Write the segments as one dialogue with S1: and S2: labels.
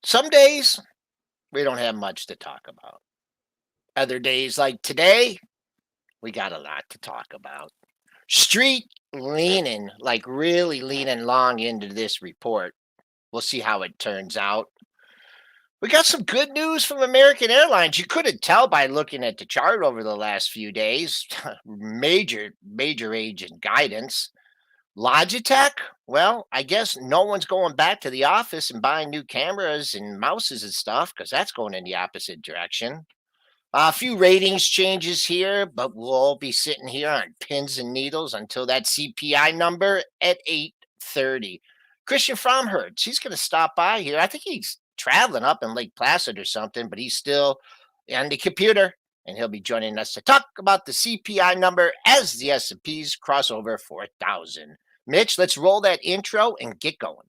S1: Some days we don't have much to talk about. Other days, like today, we got a lot to talk about. Street leaning, like really leaning long into this report. We'll see how it turns out. We got some good news from American Airlines. You couldn't tell by looking at the chart over the last few days. major age and guidance. Logitech? Well, I guess no one's going back to the office and buying new cameras and mouses and stuff because that's going in the opposite direction. A few ratings changes here, but we'll all be sitting here on pins and needles until that CPI number at 8:30. Christian Fromhertz, he's going to stop by here. I think he's traveling up in Lake Placid or something, but he's still on the computer, and he'll be joining us to talk about the CPI number as the S&Ps cross over 4,000. Mitch, let's roll that intro and get going.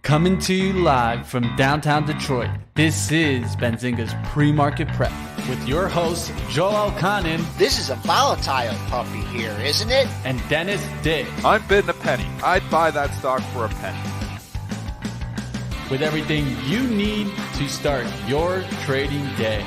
S2: Coming to you live from downtown Detroit, this is Benzinga's Pre-Market Prep with your host, Joel Elconin.
S1: This is a volatile puppy here, isn't it?
S2: And Dennis Dick.
S3: I'm bidding a penny. I'd buy that stock for a penny.
S2: With everything you need to start your trading day.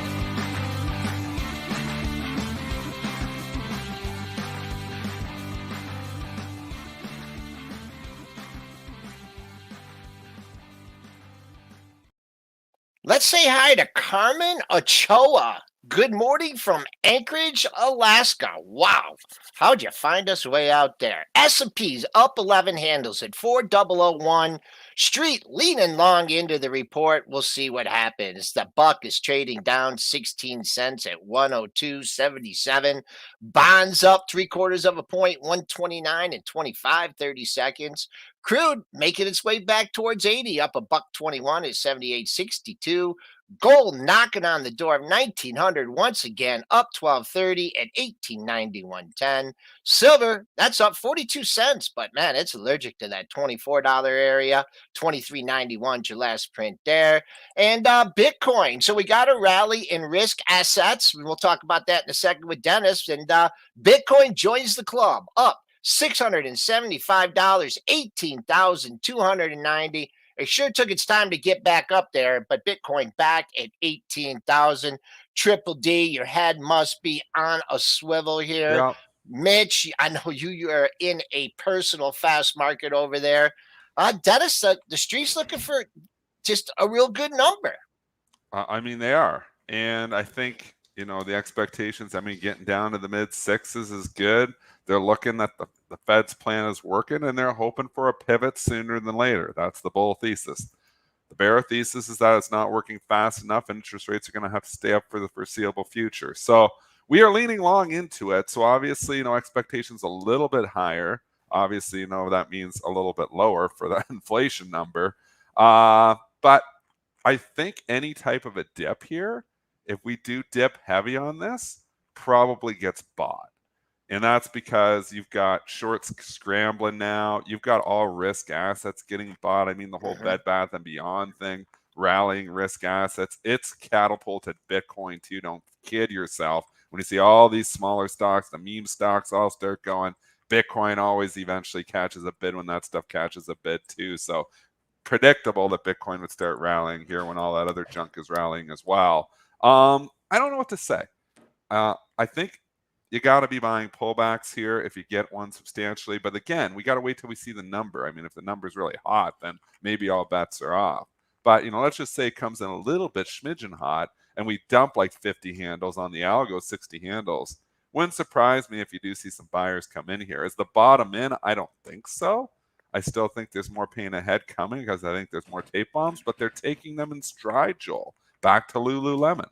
S1: Let's say hi to Carmen Ochoa. Good morning from Anchorage, Alaska. Wow. How'd you find us way out there? S&P's up 11 handles at 4001. Street leaning long into the report. We'll see what happens. The buck is trading down 16 cents at 102.77. Bonds up 3/4 of a point, 129 and 25 30 seconds. Crude making its way back towards 80, up $1.21 at 78.62. Gold knocking on the door of 1900 once again, up 12.30 at 1891.10. Silver, that's up 42 cents, but man, it's allergic to that $24 area. 23.91 your last print there. And Bitcoin. So we got a rally in risk assets. We'll talk about that in a second with Dennis. And Bitcoin joins the club, up $675, 18,290. It sure took its time to get back up there, but Bitcoin back at 18,000. Triple D, your head must be on a swivel here.
S3: Yeah.
S1: Mitch, I know you are in a personal fast market over there. Dennis, the street's looking for just a real good number.
S3: I mean, they are. And I think, the expectations, getting down to the mid sixes is good. They're looking at the Fed's plan is working, and they're hoping for a pivot sooner than later. That's the bull thesis. The bear thesis is that it's not working fast enough, and interest rates are going to have to stay up for the foreseeable future. So we are leaning long into it. So obviously, expectations a little bit higher. Obviously, that means a little bit lower for that inflation number. But I think any type of a dip here, if we do dip heavy on this, probably gets bought. And that's because you've got shorts scrambling now. You've got all risk assets getting bought. The whole Bed Bath & Beyond thing, rallying risk assets. It's catapulted Bitcoin too. Don't kid yourself. When you see all these smaller stocks, the meme stocks all start going, Bitcoin always eventually catches a bid when that stuff catches a bid too. So predictable that Bitcoin would start rallying here when all that other junk is rallying as well. I don't know what to say. I think you got to be buying pullbacks here if you get one substantially. But again, we got to wait till we see the number. If the number is really hot, then maybe all bets are off. But, let's just say it comes in a little bit schmidgen hot and we dump like 50 handles on the algo, 60 handles. Wouldn't surprise me if you do see some buyers come in here. Is the bottom in? I don't think so. I still think there's more pain ahead coming because I think there's more tape bombs, but they're taking them in stride, Joel. Back to Lululemon.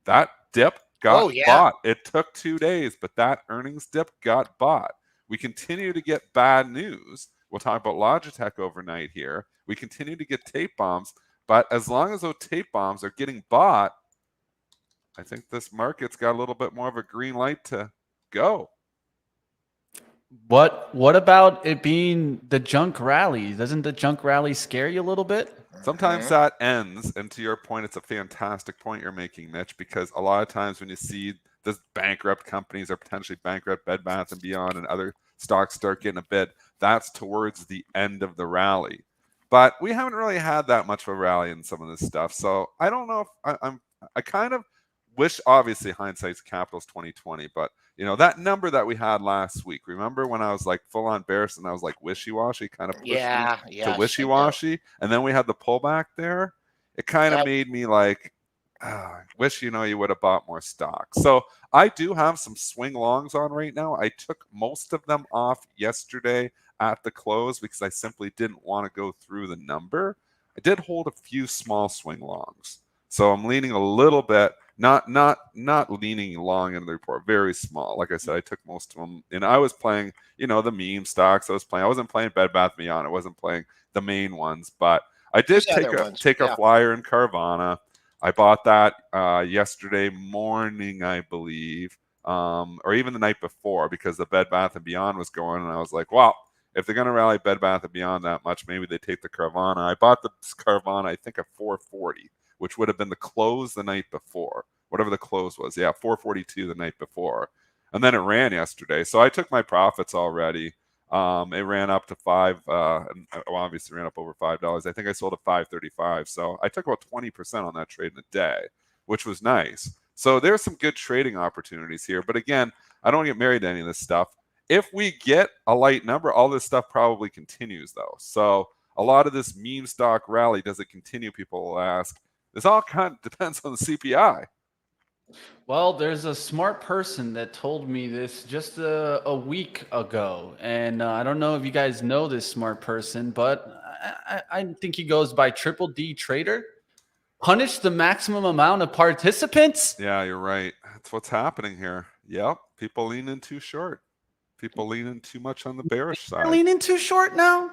S3: That dip got bought. It took 2 days, but that earnings dip got bought. We continue to get bad news. We'll talk about Logitech overnight here. We continue to get tape bombs, but as long as those tape bombs are getting bought, I think this market's got a little bit more of a green light to go.
S2: What about it being the junk rally? Doesn't the junk rally scare you a little bit?
S3: Sometimes that ends, and to your point, it's a fantastic point you're making, Mitch, because a lot of times when you see the bankrupt companies or potentially bankrupt Bed Bath & Beyond and other stocks start getting a bid, that's towards the end of the rally. But we haven't really had that much of a rally in some of this stuff. So I don't know if I kind of wish, obviously hindsight's capital's 2020, but that number that we had last week, remember when I was like full on bearish and I was like wishy-washy, kind of pushed me to
S1: Yes, I do.
S3: wishy-washy, and then we had the pullback there. It kind of
S1: Yep.
S3: made me like, wish you would have bought more stock. So I do have some swing longs on right now. I took most of them off yesterday at the close because I simply didn't want to go through the number. I did hold a few small swing longs, so I'm leaning a little bit, not leaning long in the report, very small. Like I said, I took most of them, and I was playing the meme stocks. I wasn't playing Bed Bath & Beyond. I wasn't playing the main ones, but I did take a flyer in Carvana. I bought that yesterday morning, I believe, or even the night before, because the Bed Bath & Beyond was going, and I was like, well, if they're going to rally Bed Bath & Beyond that much, maybe they take the Carvana. I bought the Carvana, I think, at 440, which would have been the close the night before, whatever the close was. Yeah, 442 the night before. And then it ran yesterday. So I took my profits already. It ran up to obviously ran up over $5. I think I sold at $5.35. So I took about 20% on that trade in a day, which was nice. So there's some good trading opportunities here. But again, I don't get married to any of this stuff. If we get a light number, all this stuff probably continues though. So a lot of this meme stock rally, does it continue? People will ask. This all kind of depends on the CPI.
S2: Well, there's a smart person that told me this just a week ago. And I don't know if you guys know this smart person, but I think he goes by Triple D Trader. Punish the maximum amount of participants.
S3: Yeah, you're right. That's what's happening here. Yep. People lean in too short. People lean in too much on the bearish side.
S2: Lean in too short now?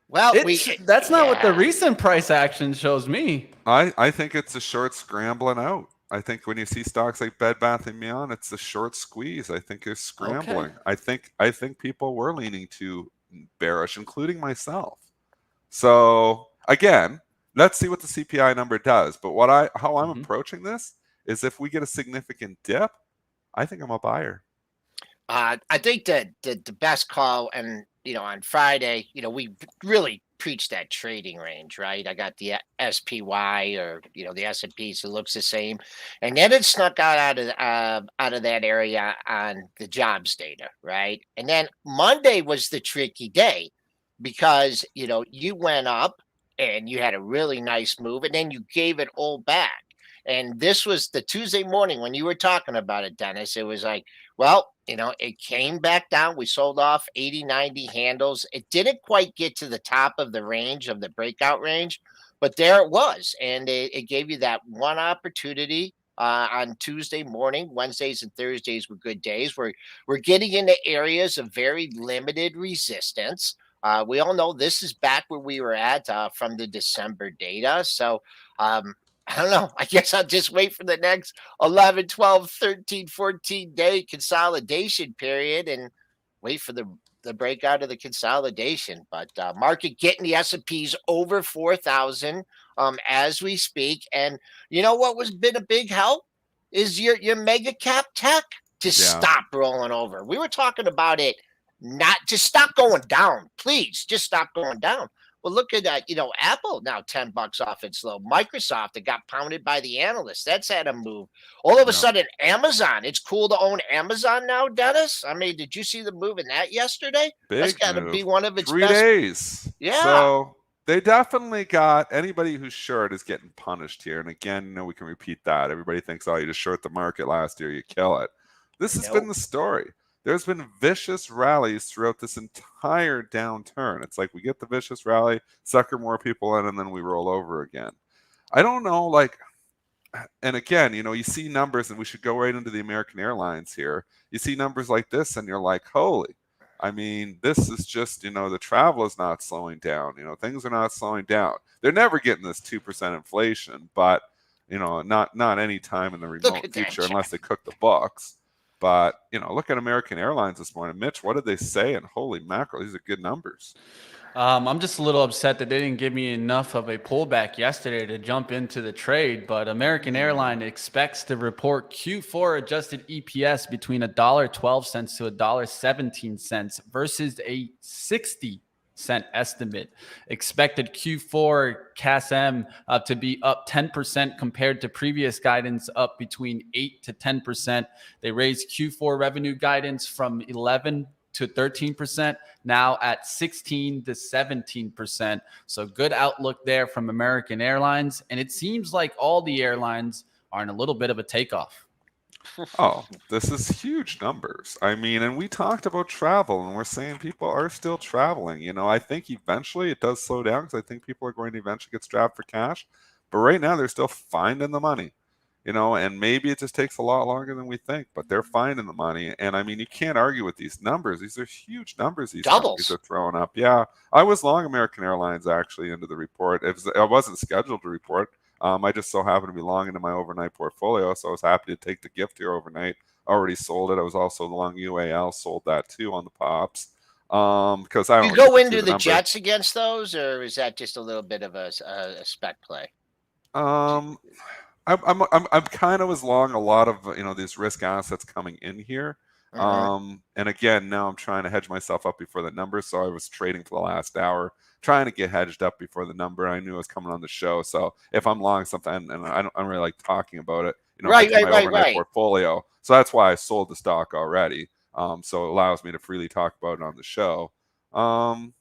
S1: Well,
S2: that's not what the recent price action shows me.
S3: I think it's a short scrambling out. I think when you see stocks like Bed Bath & Beyond, it's a short squeeze. I think it's scrambling. Okay. I think people were leaning too bearish, including myself. So again, let's see what the CPI number does. But how I'm approaching this is, if we get a significant dip, I think I'm a buyer.
S1: I think that the best call, and on Friday, we really preached that trading range, right? I got the SPY, or the S&P, so it looks the same, and then it snuck out of that area on the jobs data, right? And then Monday was the tricky day, because you went up and you had a really nice move, and then you gave it all back. And this was the Tuesday morning when you were talking about it, Dennis. It was like, well, it came back down. We sold off 80, 90 handles. It didn't quite get to the top of the range, of the breakout range, but there it was. And it gave you that one opportunity on Tuesday morning. Wednesdays and Thursdays were good days. We're getting into areas of very limited resistance. We all know this is back where we were at from the December data. So, I don't know. I guess I'll just wait for the next 11, 12, 13, 14-day consolidation period and wait for the breakout of the consolidation. But market getting the S&Ps over 4,000 as we speak. And you know what was been a big help is your mega cap tech to stop rolling over. We were talking about it, not just stop going down. Please just stop going down. Well, look at that. Apple now $10 off its low. Microsoft, that got pounded by the analysts, that's had a move. All of a sudden, Amazon. It's cool to own Amazon now, Dennis. I mean, did you see the move in that yesterday? That's got to be one of its
S3: 3
S1: best.
S3: days.
S1: Yeah.
S3: So they definitely got, anybody who's short is getting punished here. And again, we can repeat that. Everybody thinks, oh, you just short the market last year, you kill it. This has been the story. There's been vicious rallies throughout this entire downturn. It's like we get the vicious rally, sucker more people in, and then we roll over again. I don't know, and again, you see numbers, and we should go right into the American Airlines here. You see numbers like this, and you're like, holy. I mean, this is just, the travel is not slowing down. Things are not slowing down. They're never getting this 2% inflation, but, not any time in the remote future, unless they cook the books. But, look at American Airlines this morning. Mitch, what did they say? And holy mackerel, these are good numbers.
S2: I'm just a little upset that they didn't give me enough of a pullback yesterday to jump into the trade, but American Airlines expects to report Q4 adjusted EPS between $1.12 to $1.17 versus a 60-cent estimate. Expected Q4 CASM to be up 10% compared to previous guidance, up between 8 to 10%. They raised Q4 revenue guidance from 11 to 13%, now at 16 to 17%. So good outlook there from American Airlines. And it seems like all the airlines are in a little bit of a takeoff.
S3: Oh, this is huge numbers. I mean, and we talked about travel, and we're saying people are still traveling. I think eventually it does slow down because I think people are going to eventually get strapped for cash. But right now, they're still finding the money. And maybe it just takes a lot longer than we think, but they're finding the money. And I mean, you can't argue with these numbers. These are huge numbers these companies are throwing up. Yeah, I was long American Airlines actually into the report. I wasn't scheduled to report. I just so happened to be long into my overnight portfolio, so I was happy to take the gift here overnight. Already sold it. I was also long UAL, sold that too on the pops. Because I don't
S1: You go
S3: get to
S1: into
S3: see
S1: the
S3: numbers.
S1: Jets against those, or is that just a little bit of a spec play?
S3: I'm kind of as long a lot of these risk assets coming in here. And again, now I'm trying to hedge myself up before the number. So I was trading for the last hour, trying to get hedged up before the number. I knew it was coming on the show. So if I'm long something, and I don't really like talking about it,
S1: Right.
S3: overnight portfolio. So that's why I sold the stock already. So it allows me to freely talk about it on the show. I'm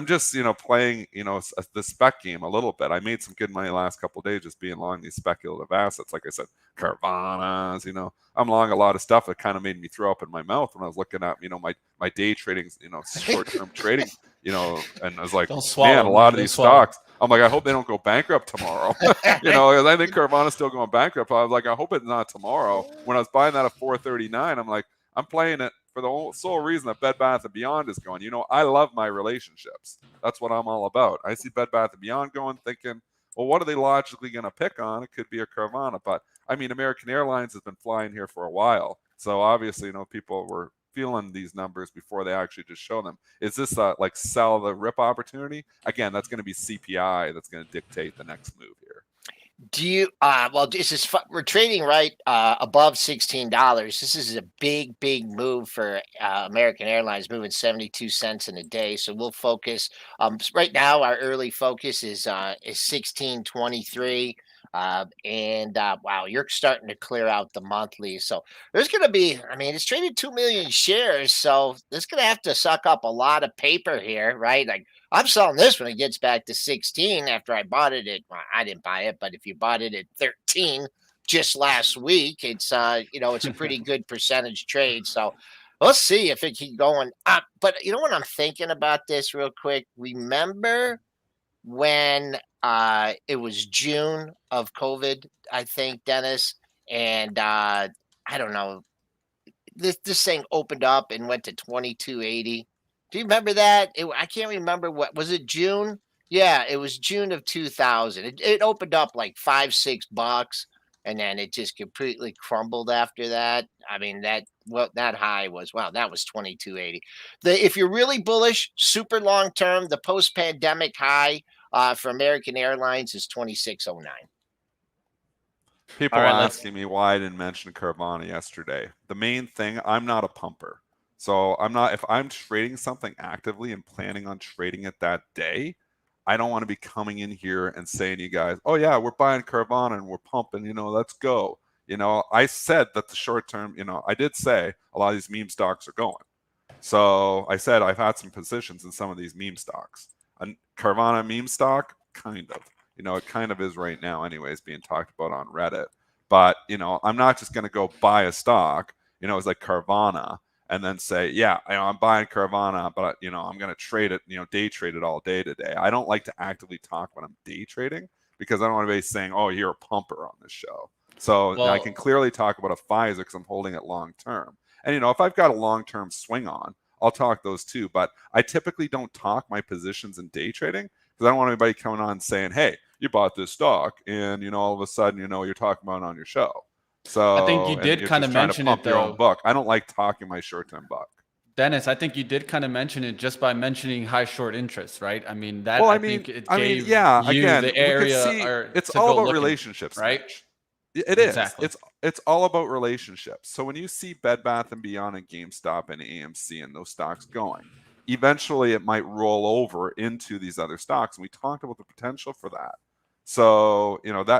S3: just, playing, the spec game a little bit. I made some good money last couple of days just being long these speculative assets. Like I said, Carvanas, I'm long a lot of stuff that kind of made me throw up in my mouth when I was looking at, my day trading, short-term trading, and I was like, man, a lot of these stocks, I'm like, I hope they don't go bankrupt tomorrow. Because I think Carvana's still going bankrupt. I was like, I hope it's not tomorrow. When I was buying that at 439, I'm like, I'm playing it for the sole reason that Bed Bath & Beyond is going. I love my relationships. That's what I'm all about. I see Bed Bath & Beyond going, thinking, well, what are they logically going to pick on? It could be a Carvana. But, I mean, American Airlines has been flying here for a while. So, obviously, people were feeling these numbers before they actually just show them. Is this like sell the rip opportunity? Again, that's going to be CPI that's going to dictate the next move here.
S1: Do you well, this is we're trading right above $16. This is a big move for American Airlines, moving 72 cents in a day. So we'll focus right now. Our early focus is 16.23. And wow, you're starting to clear out the monthly. So there's going to be, I mean, it's traded 2 million shares. So it's going to have to suck up a lot of paper here, right? Like, I'm selling this when it gets back to 16 after I bought it at, well, I didn't buy it, but if you bought it at 13 just last week, it's, it's a pretty good percentage trade. So let's see if it keeps going up. But what I'm thinking about this real quick? Remember when it was June of COVID, I think, Dennis, and I don't know, this thing opened up and went to 2280. Do you remember that? I can't remember, what was it, June? Yeah, it was June of 2000. It opened up like $5-6, and then it just completely crumbled after that. I mean, that high was, wow, that was 2280. If you're really bullish, super long term, the post pandemic high for American Airlines is 2609.
S3: People asking me why I didn't mention Carvana yesterday. The main thing, I'm not a pumper. So if I'm trading something actively and planning on trading it that day, I don't want to be coming in here and saying to you guys, oh yeah, we're buying Carvana and we're pumping, let's go. I said that the short term, I did say a lot of these meme stocks are going. So I said I've had some positions in some of these meme stocks. A Carvana meme stock, kind of. It kind of is right now anyways, being talked about on Reddit. But, I'm not just going to go buy a stock, it's like Carvana, and then say, yeah, I'm buying Carvana, but, I'm going to trade it, day trade it all day today. I don't like to actively talk when I'm day trading because I don't want to be saying, oh, you're a pumper on this show. So I can clearly talk about a Pfizer because I'm holding it long term. And, if I've got a long-term swing on, I'll talk those too. But I typically don't talk my positions in day trading because I don't want anybody coming on saying, hey, you bought this stock and, all of a sudden, you're talking about it on your show. So
S2: I think you
S3: and
S2: did
S3: you're
S2: kind
S3: just
S2: of
S3: trying to
S2: mention
S3: pump
S2: it
S3: your own
S2: though.
S3: book. I don't like talking my short-term book.
S2: Dennis, I think you did kind of mention it just by mentioning high short interest, right? I mean, that
S3: Well,
S2: I think it gave
S3: yeah.
S2: you
S3: Again,
S2: the
S3: we could
S2: area
S3: see
S2: or
S3: it's
S2: to
S3: all
S2: go
S3: about
S2: looking,
S3: relationships,
S2: right?
S3: Mitch. It is.
S2: Exactly.
S3: It's all about relationships. So when you see Bed Bath and Beyond and GameStop and AMC and those stocks going, eventually it might roll over into these other stocks. And we talked about the potential for that. So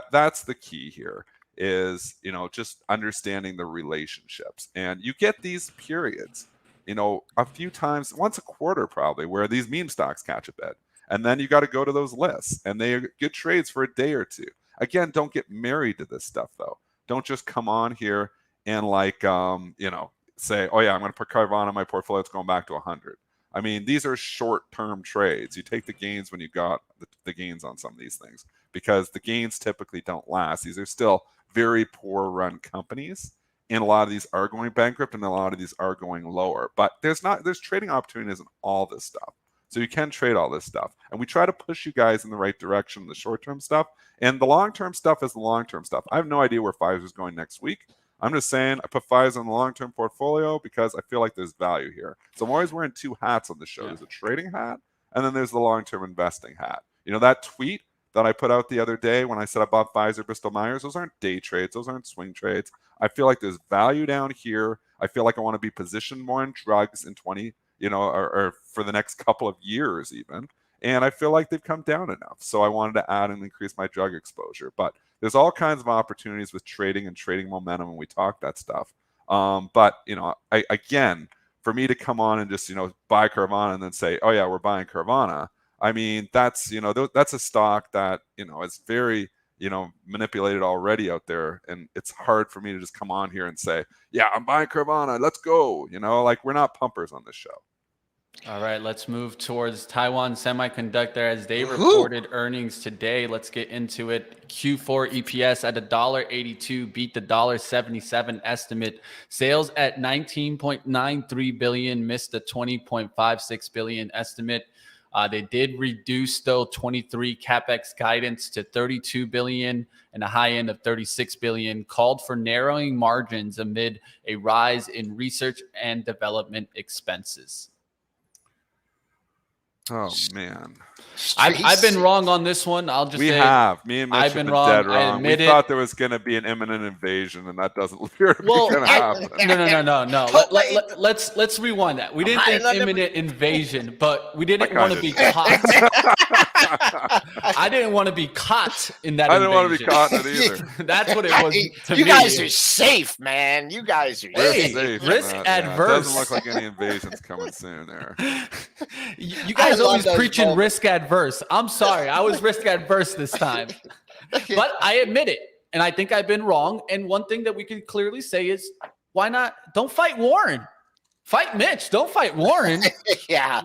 S3: that's the key here is just understanding the relationships. And you get these periods, a few times, once a quarter probably, where these meme stocks catch a bid. And then you got to go to those lists, and they are good trades for a day or two. Again, don't get married to this stuff though. Don't just come on here and say, oh yeah, I'm going to put Carvana in my portfolio. It's going back to 100. I mean, these are short-term trades. You take the gains when you got the gains on some of these things because the gains typically don't last. These are still very poor run companies, and a lot of these are going bankrupt, and a lot of these are going lower. But there's trading opportunities in all this stuff. So you can trade all this stuff. And we try to push you guys in the right direction, the short-term stuff. And the long-term stuff is the long-term stuff. I have no idea where Pfizer's going next week. I'm just saying I put Pfizer in the long-term portfolio because I feel like there's value here. So I'm always wearing two hats on the show.
S2: Yeah.
S3: There's a trading hat, and then there's the long-term investing hat. That tweet that I put out the other day when I said I bought Pfizer, Bristol Myers, those aren't day trades. Those aren't swing trades. I feel like there's value down here. I feel like I want to be positioned more in drugs in 20, or for the next couple of years even. And I feel like they've come down enough. So I wanted to add and increase my drug exposure. But there's all kinds of opportunities with trading and trading momentum, and we talk that stuff. But again, for me to come on and just buy Carvana and then say, oh yeah, we're buying Carvana. I mean, that's that's a stock that is very manipulated already out there, and it's hard for me to just come on here and say, yeah, I'm buying Carvana, let's go. Like we're not pumpers on this show.
S2: All right, let's move towards Taiwan Semiconductor as they reported earnings today. Let's get into it. Q4 EPS at $1.82 beat the $1.77 estimate. Sales at $19.93 billion missed the $20.56 billion estimate. They did reduce though 23 capex guidance to $32 billion and a high end of $36 billion. Called for narrowing margins amid a rise in research and development expenses.
S3: Oh man,
S2: I've been wrong on this one. I'll just say
S3: me and Mitch
S2: I've
S3: have
S2: been
S3: been
S2: wrong.
S3: dead
S2: I
S3: wrong. We
S2: admit it.
S3: thought there was going to be an imminent invasion, and that doesn't appear to be
S2: Well,
S3: going to happen.
S2: No. Let's rewind that. We didn't think imminent invasion, but we didn't want to be caught. I didn't want to be caught in that.
S3: I didn't want to be caught in it either.
S2: That's what it was to me.
S1: You guys are safe, man. You guys are
S3: safe.
S2: Risk adverse.
S3: Yeah, it doesn't look like any invasion's coming soon there.
S2: You guys always preaching risk adverse. I'm sorry. I was risk adverse this time. But I admit it. And I think I've been wrong. And one thing that we can clearly say is, why not? Don't fight Warren. Fight Mitch. Don't fight Warren.
S1: Yeah.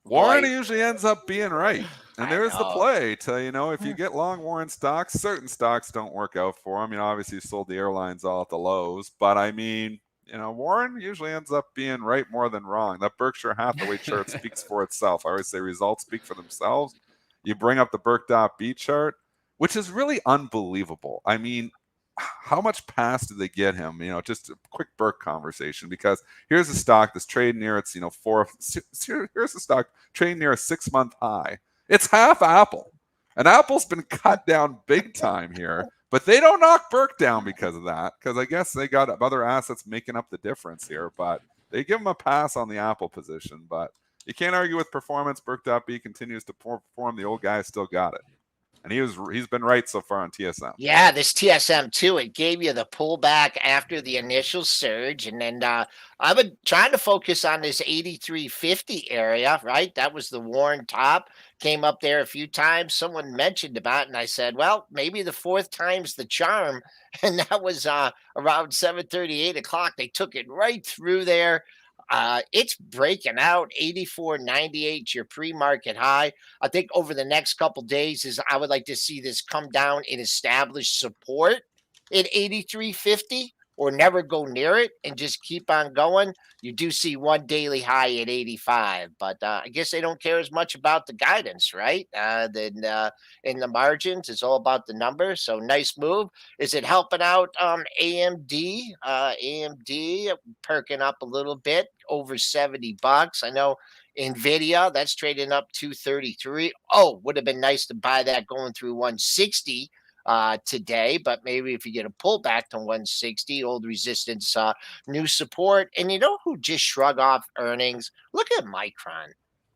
S3: Warren usually ends up being right. And there's the play to, if you get long Warren stocks, certain stocks don't work out for him. Obviously he sold the airlines all at the lows. But I mean, Warren usually ends up being right more than wrong. That Berkshire Hathaway chart speaks for itself. I always say results speak for themselves. You bring up the Berk.B chart, which is really unbelievable. I mean, how much pass did they get him? Just a quick Berk conversation, because here's a stock that's trading near its, here's a stock trading near a 6-month high. It's half Apple. And Apple's been cut down big time here. But they don't knock Berk down because of that, because I guess they got other assets making up the difference here. But they give him a pass on the Apple position. But you can't argue with performance. Berk.B continues to perform. The old guy still got it. And he's been right so far on TSM.
S1: Yeah, this TSM too. It gave you the pullback after the initial surge, and then I've been trying to focus on this 83.50 area. Right, that was the Warren top. Came up there a few times. Someone mentioned about it, and I said, well, maybe the fourth time's the charm. And that was around 7:30, 8 o'clock. They took it right through there. It's breaking out 84.98, your pre-market high. I think over the next couple days I would like to see this come down and establish support at 83.50 or never go near it and just keep on going, you do see one daily high at 85. But I guess they don't care as much about the guidance, right? Then in the margins, it's all about the numbers. So nice move. Is it helping out AMD? AMD perking up a little bit, over $70. I know Nvidia, that's trading up 233. Oh, would have been nice to buy that going through 160 today, but maybe if you get a pullback to 160, old resistance, new support. And you know who just shrug off earnings? Look at Micron.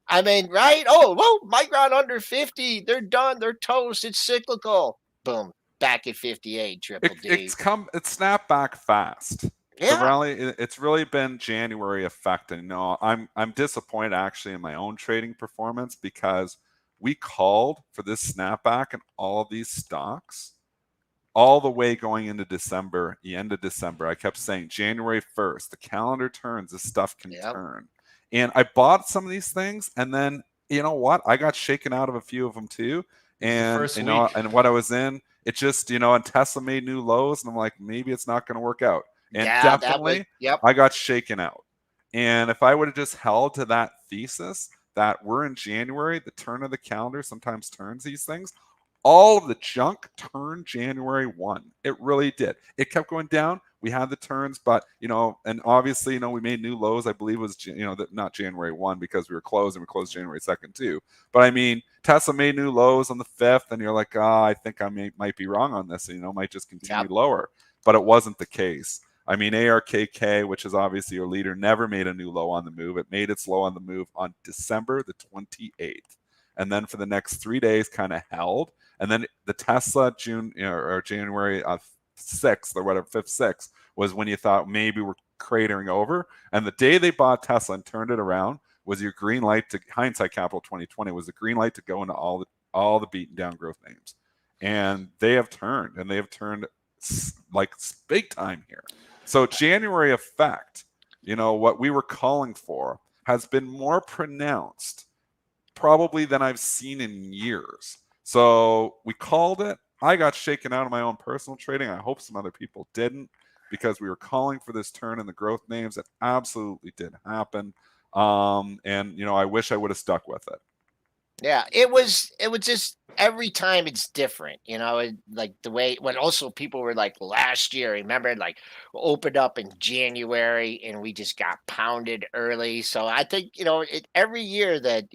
S1: I mean, right? Oh, well, Micron under 50. They're done. They're toast. It's cyclical. Boom. Back at 58, triple D.
S3: It's snapped back fast. The
S1: Yeah.
S3: rally, it's really been January effect. And I'm disappointed actually in my own trading performance, because we called for this snapback in all of these stocks all the way going into December, the end of December. I kept saying January 1st, the calendar turns, this stuff can
S1: Yep.
S3: turn. And I bought some of these things, and then you know what? I got shaken out of a few of them too. And
S2: first
S3: you know,
S2: week.
S3: and what I was in, it just, and Tesla made new lows, and I'm like, maybe it's not going to work out. And
S1: Yeah, that was,
S3: definitely,
S1: yep.
S3: I got shaken out. And if I would have just held to that thesis that we're in January, the turn of the calendar sometimes turns these things, all of the junk turned January 1. It really did. It kept going down. We had the turns, but, and obviously, we made new lows. I believe it was, not January 1, because we were closed, and we closed January 2nd too. But I mean, Tesla made new lows on the 5th, and you're like, I think I might be wrong on this, and, might just continue lower. But it wasn't the case. I mean, ARKK, which is obviously your leader, never made a new low on the move. It made its low on the move on December the 28th. And then for the next 3 days kind of held. And then the Tesla or January 6th or whatever, 5th, 6th, was when you thought maybe we're cratering over. And the day they bought Tesla and turned it around was your green light to hindsight capital 2020, was the green light to go into all the beaten down growth names. And they have turned, and they have turned like big time here. So January effect, what we were calling for, has been more pronounced probably than I've seen in years. So we called it. I got shaken out of my own personal trading. I hope some other people didn't, because we were calling for this turn in the growth names. It absolutely did happen. And I wish I would have stuck with it.
S1: Yeah, it was just every time it's different, like the way when also people were like last year, remember, like opened up in January and we just got pounded early. So I think, every year that,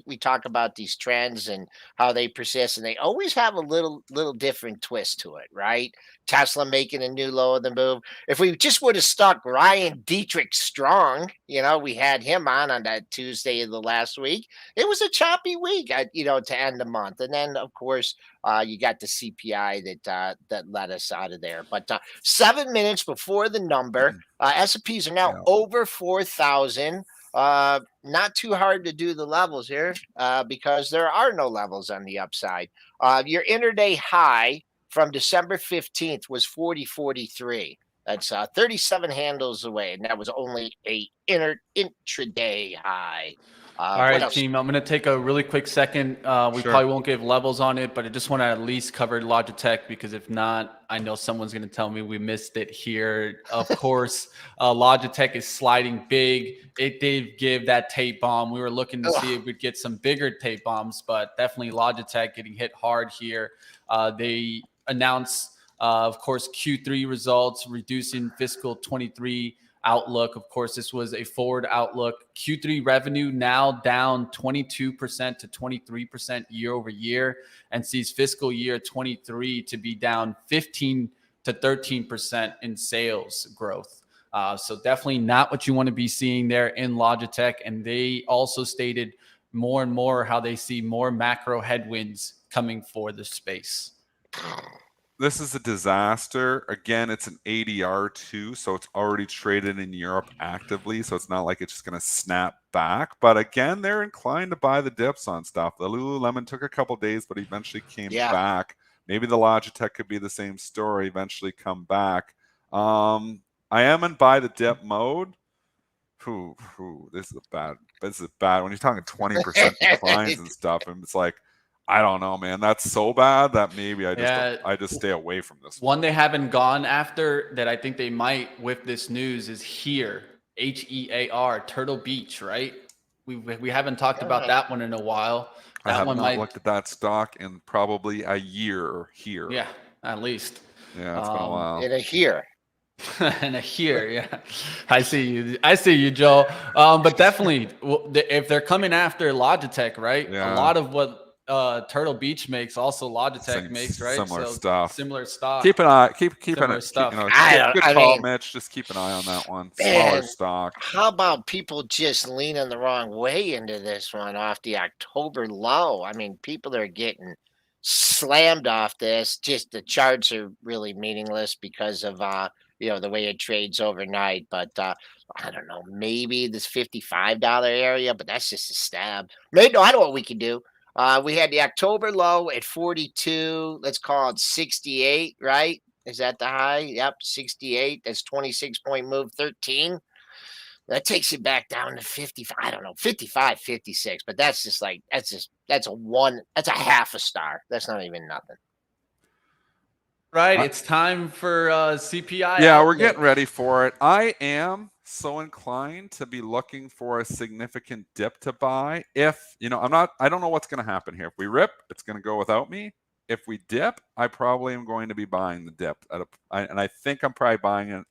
S1: we talk about these trends and how they persist, and they always have a little different twist to it, right? Tesla making a new low of the move. If we just would have stuck Ryan Dietrich strong, we had him on that Tuesday of the last week. It was a choppy week, to end the month, and then of course you got the CPI that let us out of there. But 7 minutes before the number, S&Ps are now over 4,000. Not too hard to do the levels here, because there are no levels on the upside. Your intraday high from December 15th was 40.43. That's 37 handles away, and that was only a intraday high.
S2: All right, team, I'm going to take a really quick second. We probably won't give levels on it, but I just want to at least cover Logitech, because if not, I know someone's going to tell me we missed it here. Of course, Logitech is sliding big. It did give that tape bomb. We were looking to see if we'd get some bigger tape bombs, but definitely Logitech getting hit hard here. They announced, of course, Q3 results, reducing fiscal 23 outlook. Of course, this was a forward outlook. Q3 revenue now down 22% to 23% year over year, and sees fiscal year 23 to be down 15 to 13% in sales growth. So definitely not what you want to be seeing there in Logitech. And they also stated more and more how they see more macro headwinds coming for the space.
S3: This is a disaster. Again, it's an ADR too, so it's already traded in Europe actively, so it's not like it's just going to snap back. But again, they're inclined to buy the dips on stuff. The Lululemon took a couple days, but eventually came back. Maybe the Logitech could be the same story, eventually come back. I am in buy the dip mode. This is bad. When you're talking 20% declines and stuff, and it's like, I don't know, man. That's so bad that maybe I
S2: Yeah.
S3: just stay away from this
S2: One they haven't gone after that I think they might with this news is here. HEAR, Turtle Beach, right? We haven't talked about that one in a while.
S3: I
S2: That
S3: have
S2: one
S3: not
S2: might,
S3: looked at that stock in probably a year here.
S2: yeah, at least.
S3: Yeah, it's been a while.
S1: In a here.
S2: And a here, yeah. I see you, Joe. But definitely, if they're coming after Logitech, right?
S3: Yeah.
S2: A lot of what Turtle Beach makes, also Logitech makes, right?
S3: Similar
S2: So
S3: stuff.
S2: similar stock.
S3: Keep an eye. Keep
S2: Similar
S3: it.
S2: stuff.
S3: Good call, Mitch. Just keep an eye on that one. Smaller
S1: Man,
S3: stock.
S1: how about people just leaning the wrong way into this one off the October low? I mean, people are getting slammed off this. Just the charts are really meaningless because of the way it trades overnight. But I don't know, maybe this $55 area, but that's just a stab. Maybe no, I know what we can do. We had the October low at 42. Let's call it 68, right? Is that the high? Yep, 68. That's 26-point move, 13. That takes it back down to 55. I don't know, 55, 56. But that's just like that's a half a star. That's not even nothing.
S2: Right, it's time for CPI.
S3: Yeah,
S2: outlook.
S3: we're getting ready for it. I am so inclined to be looking for a significant dip to buy. If I don't know what's going to happen here. If we rip, it's going to go without me. If we dip, I probably am going to be buying the dip and I think I'm probably buying it,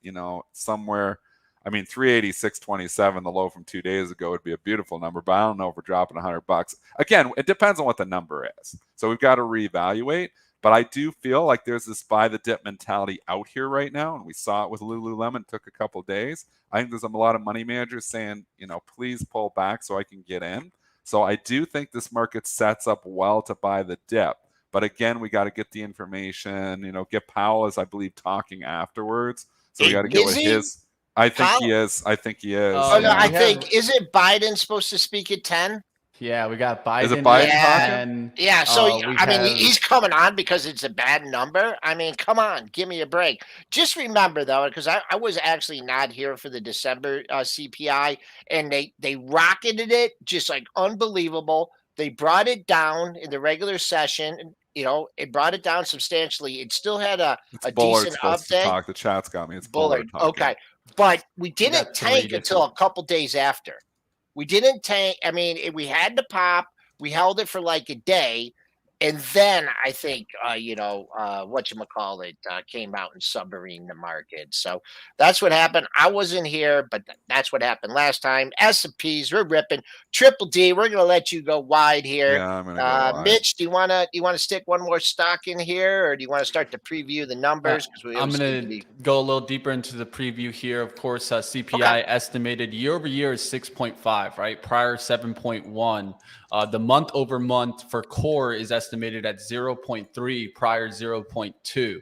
S3: somewhere. I mean, 386.27, the low from 2 days ago, would be a beautiful number, but I don't know if we're dropping $100. Again, it depends on what the number is. So we've got to reevaluate. But I do feel like there's this buy the dip mentality out here right now, and we saw it with Lululemon. It took a couple days. I think there's a lot of money managers saying, please pull back so I can get in. So I do think this market sets up well to buy the dip. But again, we got to get the information. Get Powell, as I believe, talking afterwards. So we got to get what his. I think he is. I think he is.
S1: Oh no, I think isn't Biden supposed to speak at 10?
S2: Yeah, we got Biden.
S3: Is it Biden
S2: talking?
S1: Yeah, so I mean, he's coming on because it's a bad number. I mean, come on, give me a break. Just remember though, because I was actually not here for the December CPI, and they rocketed it just like unbelievable. They brought it down in the regular session. It brought it down substantially. It still had a decent update.
S3: The chat's got me. It's
S1: Bullard. Okay, but we didn't tank until a couple days after. We didn't tank. I mean, we had to pop. We held it for like a day. And then I think, whatchamacallit came out and submarined the market. So that's what happened. I wasn't here, but that's what happened last time. S&Ps, we're ripping. Triple D, we're going to let you go wide here.
S3: Yeah, I'm going to go wide.
S1: Mitch, do you want to stick one more stock in here, or do you want to start to preview the numbers?
S2: I'm going to go a little deeper into the preview here. Of course, CPI estimated year over year is 6.5, right? Prior 7.1. The month over month for core is estimated at 0.3, prior 0.2.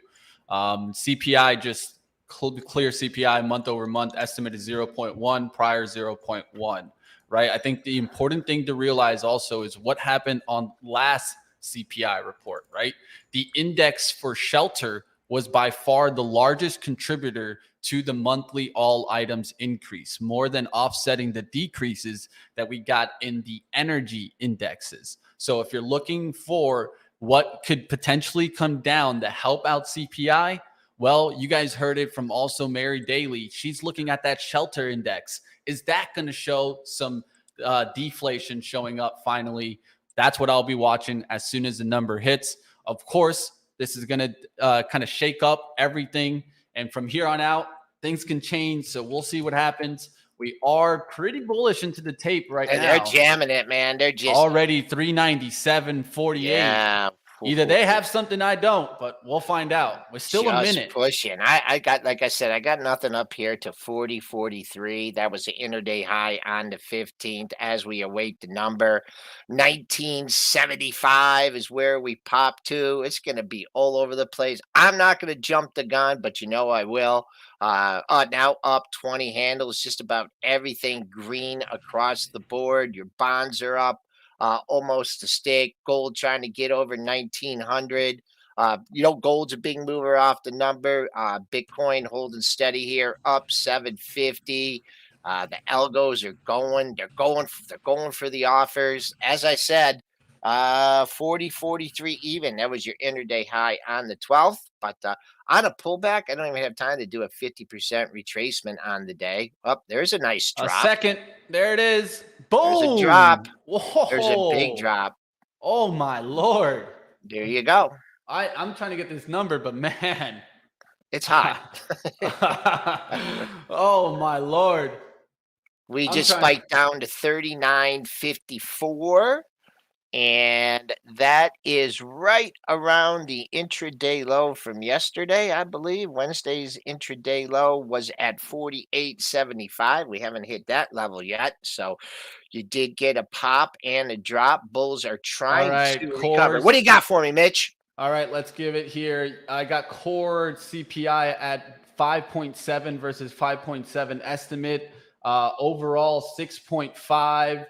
S2: CPI, just clear CPI month over month, estimated 0.1, prior 0.1, right? I think the important thing to realize also is what happened on last CPI report, right? The index for shelter was by far the largest contributor to the monthly all items increase, more than offsetting the decreases that we got in the energy indexes. So if you're looking for what could potentially come down to help out CPI, well, you guys heard it from also Mary Daly. She's looking at that shelter index. Is that going to show some deflation showing up finally? That's what I'll be watching as soon as the number hits. Of course, this is going to kind of shake up everything. And from here on out, things can change. So we'll see what happens. We are pretty bullish into the tape right now.
S1: They're jamming it, man. They're just
S2: already 397.48.
S1: Yeah.
S2: Either they have something I don't, but we'll find out. We're still a minute.
S1: Pushing. I got, like I said, I got nothing up here to 40.43. That was the intraday high on the 15th as we await the number. 1975 is where we pop to. It's going to be all over the place. I'm not going to jump the gun, but I will. Now up 20 handles, just about everything green across the board. Your bonds are up. Almost a stick. Gold trying to get over 1900. Gold's a big mover off the number. Bitcoin holding steady here, up 750. The algos are going. They're going for the offers. As I said, 40, 43 even. That was your intraday high on the 12th. But on a pullback, I don't even have time to do a 50% retracement on the day. Oh, there's a nice
S2: A
S1: drop.
S2: second. There it is.
S1: There's a
S2: Boom.
S1: drop.
S2: Whoa.
S1: There's a big drop.
S2: Oh my Lord.
S1: There you go.
S2: I'm trying to get this number, but man.
S1: It's hot.
S2: Oh my Lord.
S1: We just spiked down to 39.54. And that is right around the intraday low from yesterday, I believe. Wednesday's intraday low was at 48.75. We haven't hit that level yet. So you did get a pop and a drop. Bulls are trying to recover. What do you got for me, Mitch?
S2: All right, let's give it here. I got core CPI at 5.7 versus 5.7 estimate. Overall 6.5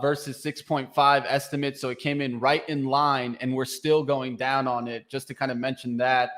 S2: versus 6.5 estimate. So it came in right in line, and we're still going down on it. Just to kind of mention that.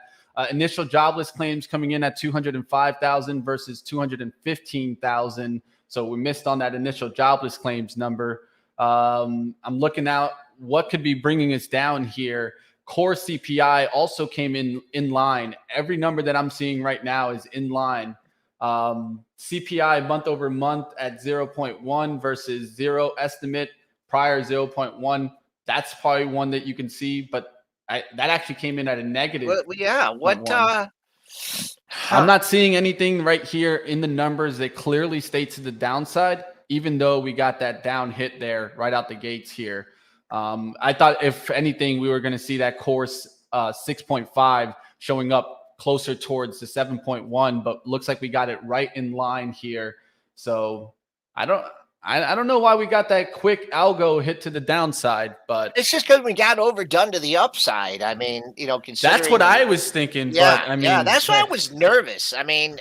S2: Initial jobless claims coming in at 205,000 versus 215,000. So we missed on that initial jobless claims number. I'm looking out what could be bringing us down here. Core CPI also came in line. Every number that I'm seeing right now is in line. CPI month over month at 0.1 versus 0 estimate, prior 0.1. That's probably one that you can see, but that actually came in at a negative.
S1: Well, yeah. What?
S2: I'm not seeing anything right here in the numbers that clearly states the downside, even though we got that down hit there right out the gates here. I thought if anything, we were going to see that course 6.5 showing up closer towards the 7.1, but looks like we got it right in line here. So I don't know why we got that quick algo hit to the downside, but
S1: it's just because we got overdone to the upside. I mean, considering
S2: that's what I was thinking.
S1: Yeah,
S2: but I mean,
S1: yeah, that's why I was nervous. I mean,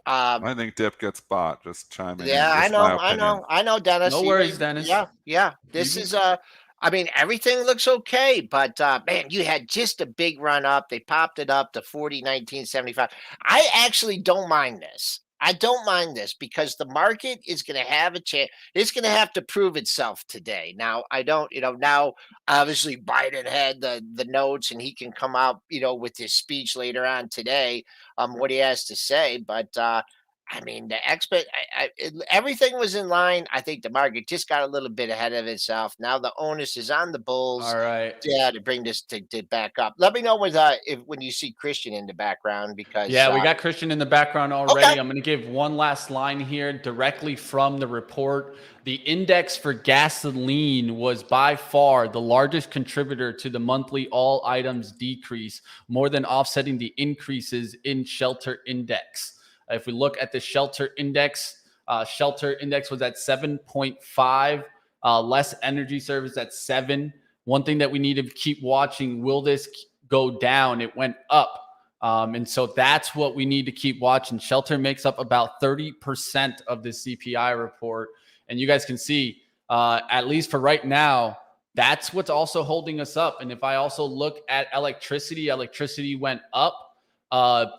S3: I think dip gets bought. Just chiming in.
S1: Yeah, I know, Dennis.
S2: No worries, Dennis.
S1: Yeah. This is I mean, everything looks okay, but man, you had just a big run up. They popped it up to 40.1975. I actually don't mind this. I don't mind this because the market is going to have a chance. It's going to have to prove itself today. Now, I don't, now obviously Biden had the notes and he can come out, with his speech later on today, what he has to say. But I mean, everything was in line. I think the market just got a little bit ahead of itself. Now the onus is on the bulls.
S2: All right.
S1: Yeah, to bring this to back up. Let me know when you see Christian in the background because
S2: we got Christian in the background already.
S1: Okay.
S2: I'm going to give one last line here directly from the report. The index for gasoline was by far the largest contributor to the monthly all items decrease, more than offsetting the increases in shelter index. If we look at the shelter index was at 7.5, less energy service at 7. One thing that we need to keep watching, will this go down? It went up. And so that's what we need to keep watching. Shelter makes up about 30% of the CPI report. And you guys can see, at least for right now, that's what's also holding us up. And if I also look at electricity went up.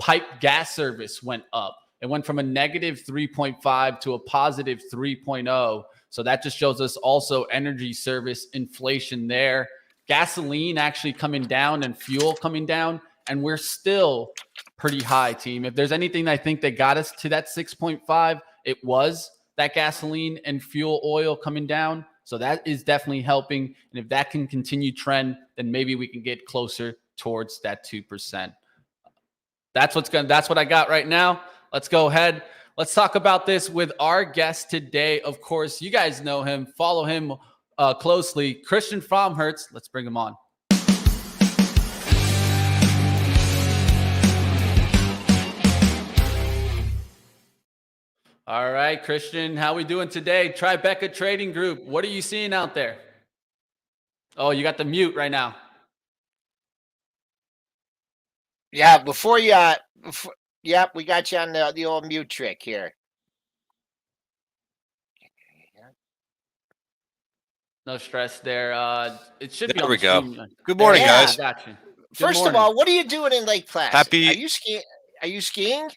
S2: Pipe gas service went up. It went from a negative 3.5 to a positive 3.0. So that just shows us also energy service inflation there. Gasoline actually coming down and fuel coming down. And we're still pretty high, team. If there's anything I think that got us to that 6.5, it was that gasoline and fuel oil coming down. So that is definitely helping. And if that can continue trend, then maybe we can get closer towards that 2%. That's what I got right now. Let's go ahead. Let's talk about this with our guest today. Of course, you guys know him. Follow him closely. Christian Fromhertz. Let's bring him on. All right, Christian, how we doing today? Tribeca Trading Group. What are you seeing out there? Oh, you got the mute right now.
S1: Yeah, we got you on the old mute trick here.
S2: No stress there. It should be.
S4: There
S2: on
S4: we
S2: the
S4: go.
S2: screen.
S4: Good morning,
S1: Yeah.
S4: guys.
S2: Got you.
S1: First of all, what are you doing in Lake Placid?
S4: Happy-
S1: Are you skiing?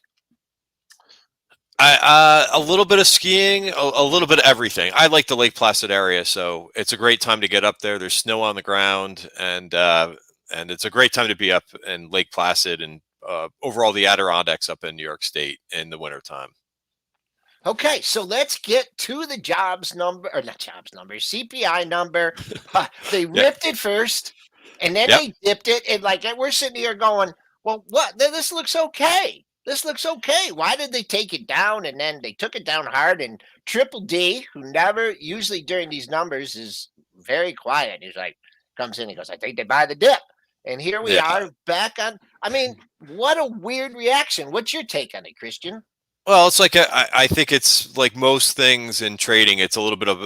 S4: A little bit of skiing, a little bit of everything. I like the Lake Placid area, so it's a great time to get up there. There's snow on the ground, and it's a great time to be up in Lake Placid and overall the Adirondacks up in New York State in the wintertime.
S1: Okay, so let's get to the jobs number, or not jobs number, CPI number. They
S4: Yeah.
S1: ripped it first, and then
S4: Yep.
S1: they dipped it, and like we're sitting here going, "Well, what? This looks okay. This looks okay. Why did they take it down?" And then they took it down hard. And Triple D, who never usually during these numbers is very quiet, he's like comes in, he goes, "I think they buy the dip." And here we
S4: Yeah.
S1: are back on. I mean, what a weird reaction. What's your take on it, Christian?
S4: Well, it's like I think it's like most things in trading. It's a little bit of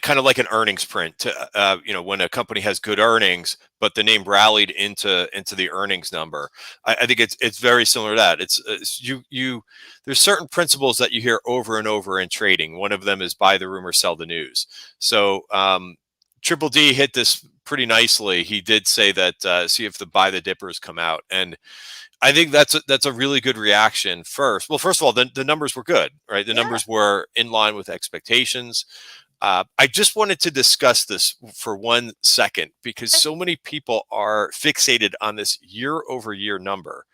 S4: kind of like an earnings print. When a company has good earnings, but the name rallied into the earnings number. I think it's very similar to that. It's you. There's certain principles that you hear over and over in trading. One of them is buy the rumor, sell the news. So Triple D hit this pretty nicely. He did say that see if the buy the dippers come out, and I think that's a really good reaction first. Well, first of all, the numbers were good, right? The
S1: Yeah.
S4: numbers were in line with expectations. I just wanted to discuss this for 1 second because so many people are fixated on this year over year number.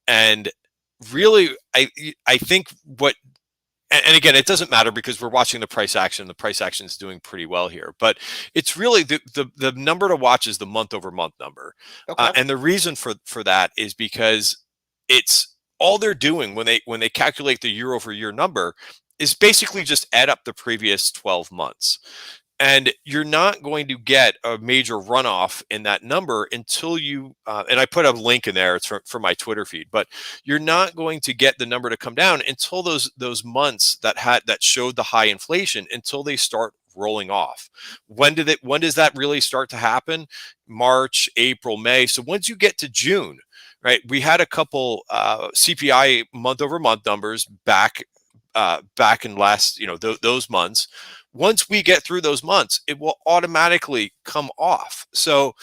S4: And really, I think and again, it doesn't matter because we're watching the price action. The price action is doing pretty well here, but it's really the number to watch is the month over month number.
S1: Okay.
S4: And the reason for that is because it's all they're doing when they calculate the year over year number is basically just add up the previous 12 months. And you're not going to get a major runoff in that number until you and I put a link in there. It's for my Twitter feed, but you're not going to get the number to come down until those months that showed the high inflation until they start rolling off. When does that really start to happen? March, April, May. So once you get to June, right? We had a couple CPI month over month numbers back in last those months. Once we get through those months, it will automatically come off. So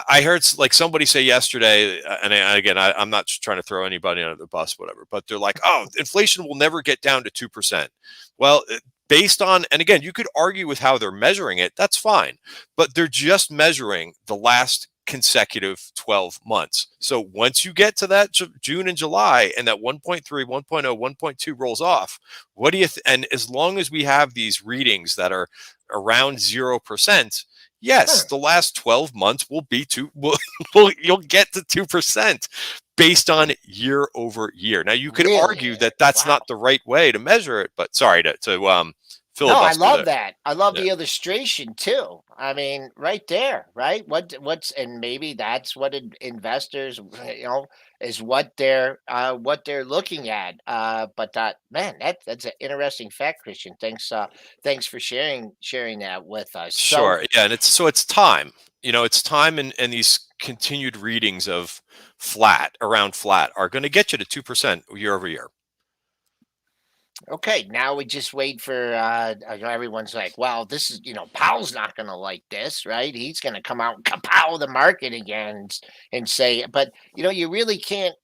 S4: I heard like somebody say yesterday, and again, I'm not trying to throw anybody under the bus, whatever, but they're like, oh, inflation will never get down to 2%. Well, based on, and again, you could argue with how they're measuring it, that's fine, but they're just measuring the last consecutive 12 months. So once you get to that June and July and that 1.3, 1.0, 1.2 rolls off, what do you and as long as we have these readings that are around 0%, yes,
S1: Sure.
S4: the last 12 months will be you'll get to 2% based on year over year. Now you could
S1: Really?
S4: argue that that's
S1: Wow.
S4: not the right way to measure it, but sorry to
S1: No, I
S4: filibuster
S1: love
S4: there.
S1: that. I love
S4: Yeah.
S1: the illustration too. I mean, right there, right? What's and maybe that's what investors, is what they're looking at. But that man, that's an interesting fact, Christian. Thanks for sharing that with us. So
S4: Sure. Yeah, and it's time. It's time and these continued readings of around flat are going to get you to 2% year over year.
S1: okay, now we just wait for everyone's like, well, this is Powell's not going to like this, right? He's going to come out and kapow the market again and say, but you really can't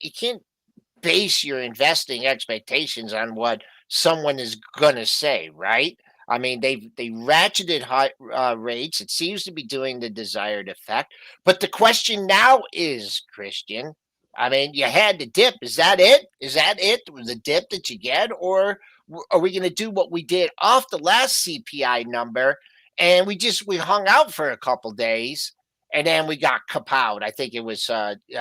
S1: base your investing expectations on what someone is going to say, right? I mean, they ratcheted high rates. It seems to be doing the desired effect. But the question now is, Christian, I mean, you had the dip. Is that it? Is that it? The dip that you get, or are we going to do what we did off the last CPI number, and we hung out for a couple days, and then we got kapowed? I think it was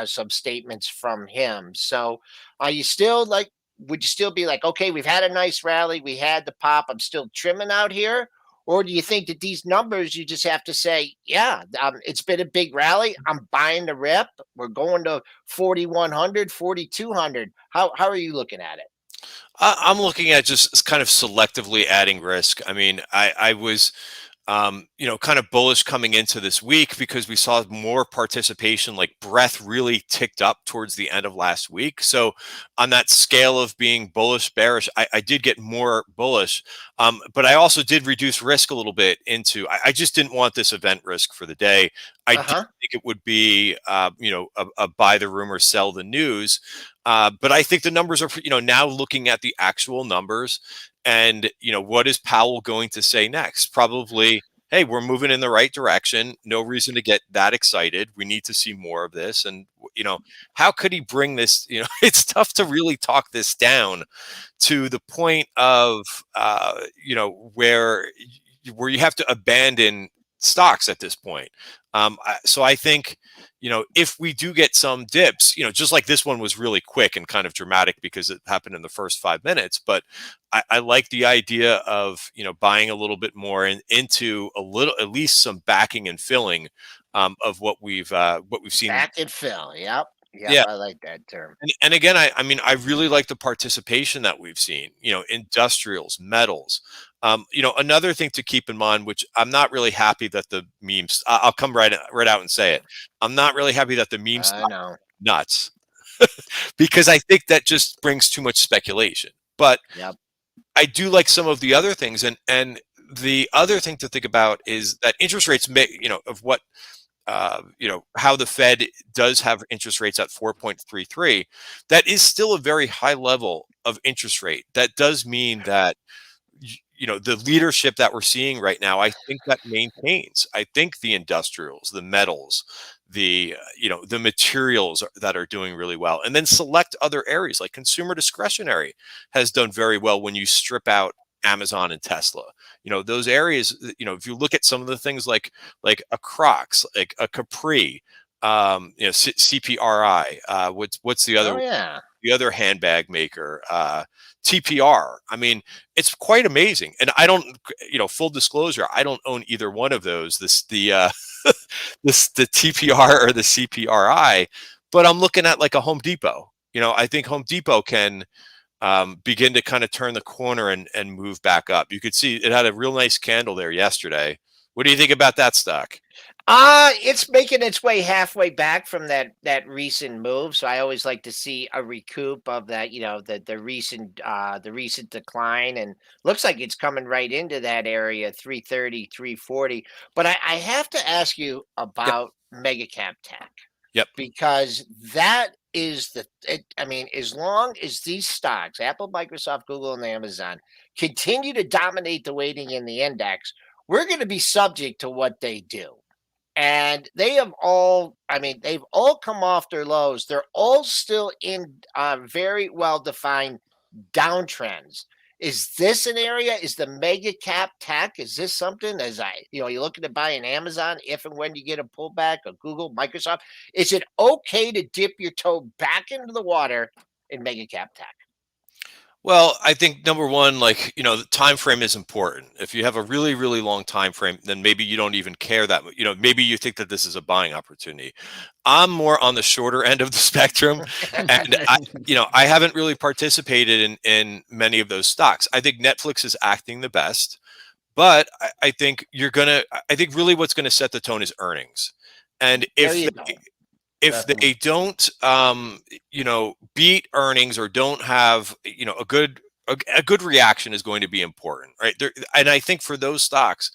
S1: some statements from him. So are you still like, would you still be like, okay, we've had a nice rally, we had the pop, I'm still trimming out here? Or do you think that these numbers, you just have to say, yeah, it's been a big rally. I'm buying the rip. We're going to 4,100, 4,200. How are you looking at it?
S4: I'm looking at just kind of selectively adding risk. I mean, I was, kind of bullish coming into this week because we saw more participation, like breadth really ticked up towards the end of last week. So on that scale of being bullish, bearish, I did get more bullish, but I also did reduce risk a little bit I just didn't want this event risk for the day. I did
S1: Uh-huh.
S4: think it would be, a buy the rumor, sell the news. But I think the numbers are, now looking at the actual numbers, and what is Powell going to say next? Probably, hey, we're moving in the right direction. No reason to get that excited. We need to see more of this. And how could he bring this? It's tough to really talk this down to the point of where you have to abandon stocks at this point. So I think if we do get some dips, just like this one was really quick and kind of dramatic because it happened in the first 5 minutes, but I like the idea of buying a little bit more into a little, at least some backing and filling of what we've seen.
S1: Back and fill. Yep. Yep.
S4: Yeah.
S1: I like that term.
S4: And again, I mean, I really like the participation that we've seen, industrials, metals. Another thing to keep in mind, which I'm not really happy that the memes, I'll come right out and say it. I'm not really happy that the memes
S1: I know.
S4: nuts because I think that just brings too much speculation. But
S1: Yep.
S4: I do like some of the other things. And the other thing to think about is that interest rates of what, how the Fed does have interest rates at 4.33, that is still a very high level of interest rate. That does mean that, the leadership that we're seeing right now, I think that maintains. I think the industrials, the metals, the materials that are doing really well, and then select other areas like consumer discretionary has done very well when you strip out Amazon and Tesla. Those areas, if you look at some of the things like a Crocs, like a Capri, CPRI, what's the other
S1: Oh yeah.
S4: the other handbag maker, TPR. I mean, it's quite amazing. And I don't, full disclosure, I don't own either one of those. The TPR or the CPRI, but I'm looking at like a Home Depot. I think Home Depot can begin to kind of turn the corner and move back up. You could see it had a real nice candle there yesterday. What do you think about that stock?
S1: It's making its way halfway back from that recent move. So I always like to see a recoup of that, the recent decline, and looks like it's coming right into that area, 330, 340. But I have to ask you
S4: Yep.
S1: about mega cap tech.
S4: Yep.
S1: Because that is I mean, as long as these stocks, Apple, Microsoft, Google, and Amazon, continue to dominate the weighting in the index, we're going to be subject to what they do. And they've all come off their lows. They're all still in very well defined downtrends. Is this an area? Is the mega cap tech? Is this something you're looking to buy an Amazon if and when you get a pullback, a Google, Microsoft? Is it okay to dip your toe back into the water in mega cap tech?
S4: Well, I think number one, the time frame is important. If you have a really, really long time frame, then maybe you don't even care that much. Maybe you think that this is a buying opportunity. I'm more on the shorter end of the spectrum, and I haven't really participated in many of those stocks. I think Netflix is acting the best, but I think I think really what's going to set the tone is earnings, and
S1: There you go.
S4: if they don't beat earnings or don't have a good reaction is going to be important, right there. And I think for those stocks,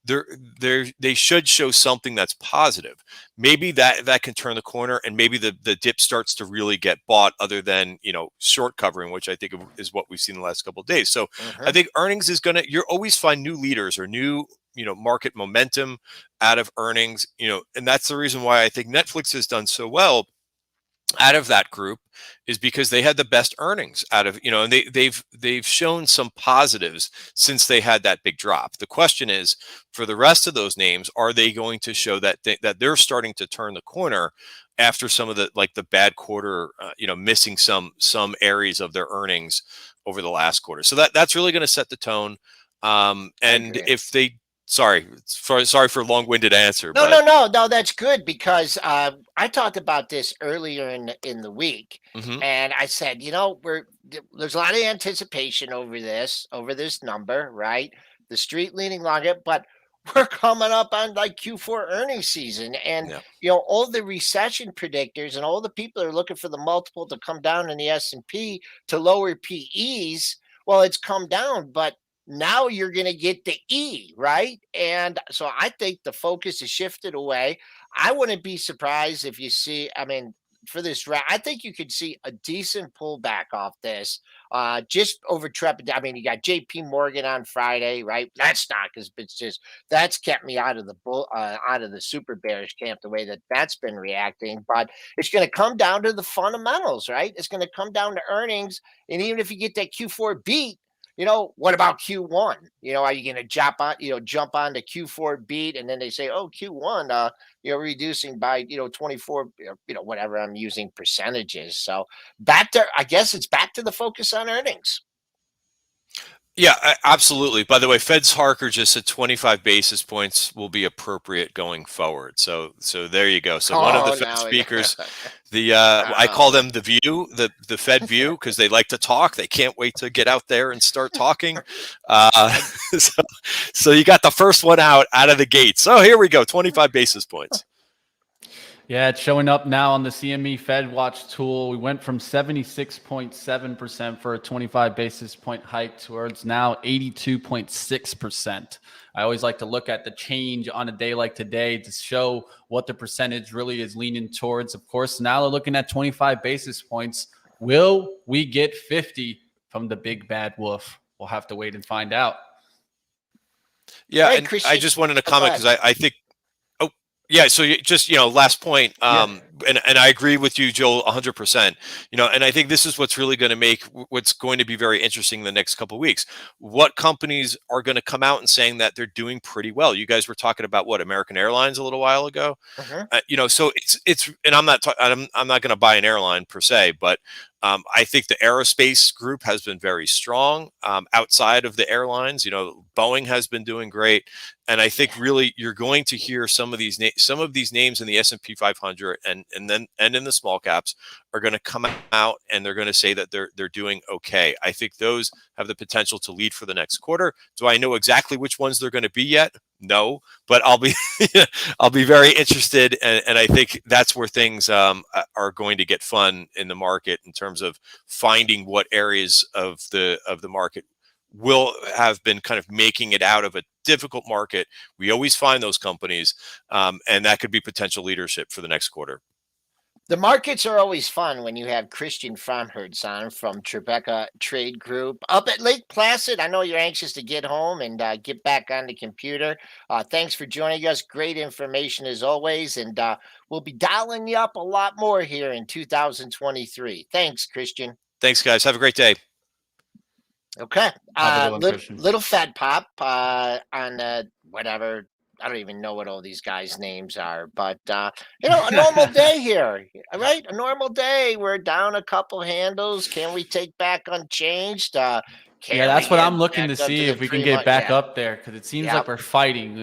S4: they should show something that's positive. Maybe that can turn the corner, and maybe the dip starts to really get bought, other than short covering, which I think is what we've seen the last couple of days. So I think earnings is you'll always find new leaders or new market momentum out of earnings, and that's the reason why I think Netflix has done so well out of that group, is because they had the best earnings out of, and they've shown some positives since they had that big drop. The question is, for the rest of those names, are they going to show that they're starting to turn the corner after some of the bad quarter, missing some areas of their earnings over the last quarter? So that's really going to set the tone. And if they sorry for a long-winded answer.
S1: No, that's good, because I talked about this earlier in the week, and I said, there's a lot of anticipation over this number, right? The street leaning longer, but we're coming up on like Q4 earnings season, and all the recession predictors and all the people are looking for the multiple to come down in the S&P to lower PEs. Well, it's come down, but now you're going to get the E, right? And so I think the focus is shifted away. I wouldn't be surprised if you see, for this round. I think you could see a decent pullback off this. Just over Tribeca. I mean, you got J.P. Morgan on Friday, right? That stock has been that's kept me out of the out of the super bearish camp the way that that's been reacting. But it's going to come down to the fundamentals, right? It's going to come down to earnings, and even if you get that Q4 beat, what about Q1? Are you going to jump on the Q4 beat, and then they say, oh, Q1, reducing by 24, whatever I'm using percentages. So I guess it's back to the focus on earnings.
S4: Yeah, absolutely. By the way, Fed's Harker just said 25 basis points will be appropriate going forward. So there you go. So one of the Fed speakers, I call them the view, the Fed view, because they like to talk. They can't wait to get out there and start talking. So you got the first one out of the gate. So here we go, 25 basis points.
S2: Yeah, it's showing up now on the CME Fed Watch tool. We went from 76.7% for a 25 basis point hike towards now 82.6%. I always like to look at the change on a day like today to show what the percentage really is leaning towards. Of course, now they're looking at 25 basis points. Will we get 50 from the big bad wolf? We'll have to wait and find out.
S4: Yeah, and I just wanted to comment because I think yeah. So last point. And I agree with you, Joel, 100%. And I think this is what's really going to make what's going to be very interesting in the next couple of weeks. What companies are going to come out and saying that they're doing pretty well? You guys were talking about American Airlines a little while ago. So it's and I'm not going to buy an airline per se, but I think the aerospace group has been very strong outside of the airlines. Boeing has been doing great, and I think really you're going to hear some of these names in the S&P 500 and in the small caps are going to come out and they're going to say that they're doing okay. I think those have the potential to lead for the next quarter. Do I know exactly which ones they're going to be yet? No, but I'll be I'll be very interested, and I think that's where things are going to get fun in the market in terms of finding what areas of the market will have been kind of making it out of a difficult market. We always find those companies, and that could be potential leadership for the next quarter.
S1: The markets are always fun when you have Christian Fromhertz on from Tribeca Trade Group up at Lake Placid. I know you're anxious to get home and get back on the computer. Thanks for joining us. Great information as always. And we'll be dialing you up a lot more here in 2023. Thanks, Christian.
S4: Thanks, guys. Have a great day.
S1: Okay.
S2: Christian.
S1: Little Fed pop on whatever. I don't even know what all these guys' names are, but a normal day here, right? A normal day. We're down a couple handles. Can we take back unchanged?
S2: That's what I'm looking to see if we can get back up there, because it seems like we're fighting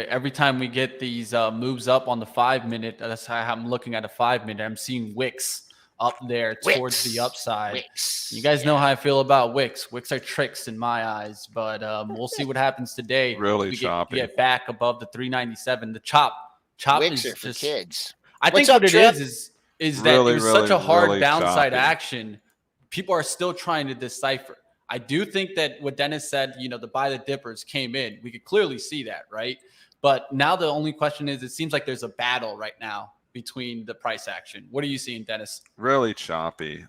S2: every time we get these moves up on the 5-minute. That's how I'm looking at a 5-minute. I'm seeing wicks up there towards the upside. You guys know how I feel about wicks. Wicks are tricks in my eyes, but we'll see what happens today.
S3: Really choppy.
S2: Get back above the 397. The chop
S1: wicks
S2: is
S1: are for
S2: just
S1: kids.
S2: I think what it is that it was such a hard downside
S3: choppy
S2: action. People are still trying to decipher. I do think that what Dennis said, the buy the dippers came in. We could clearly see that, right? But now the only question is, it seems like there's a battle right now between the price action. What are you seeing, Dennis?
S3: Really choppy.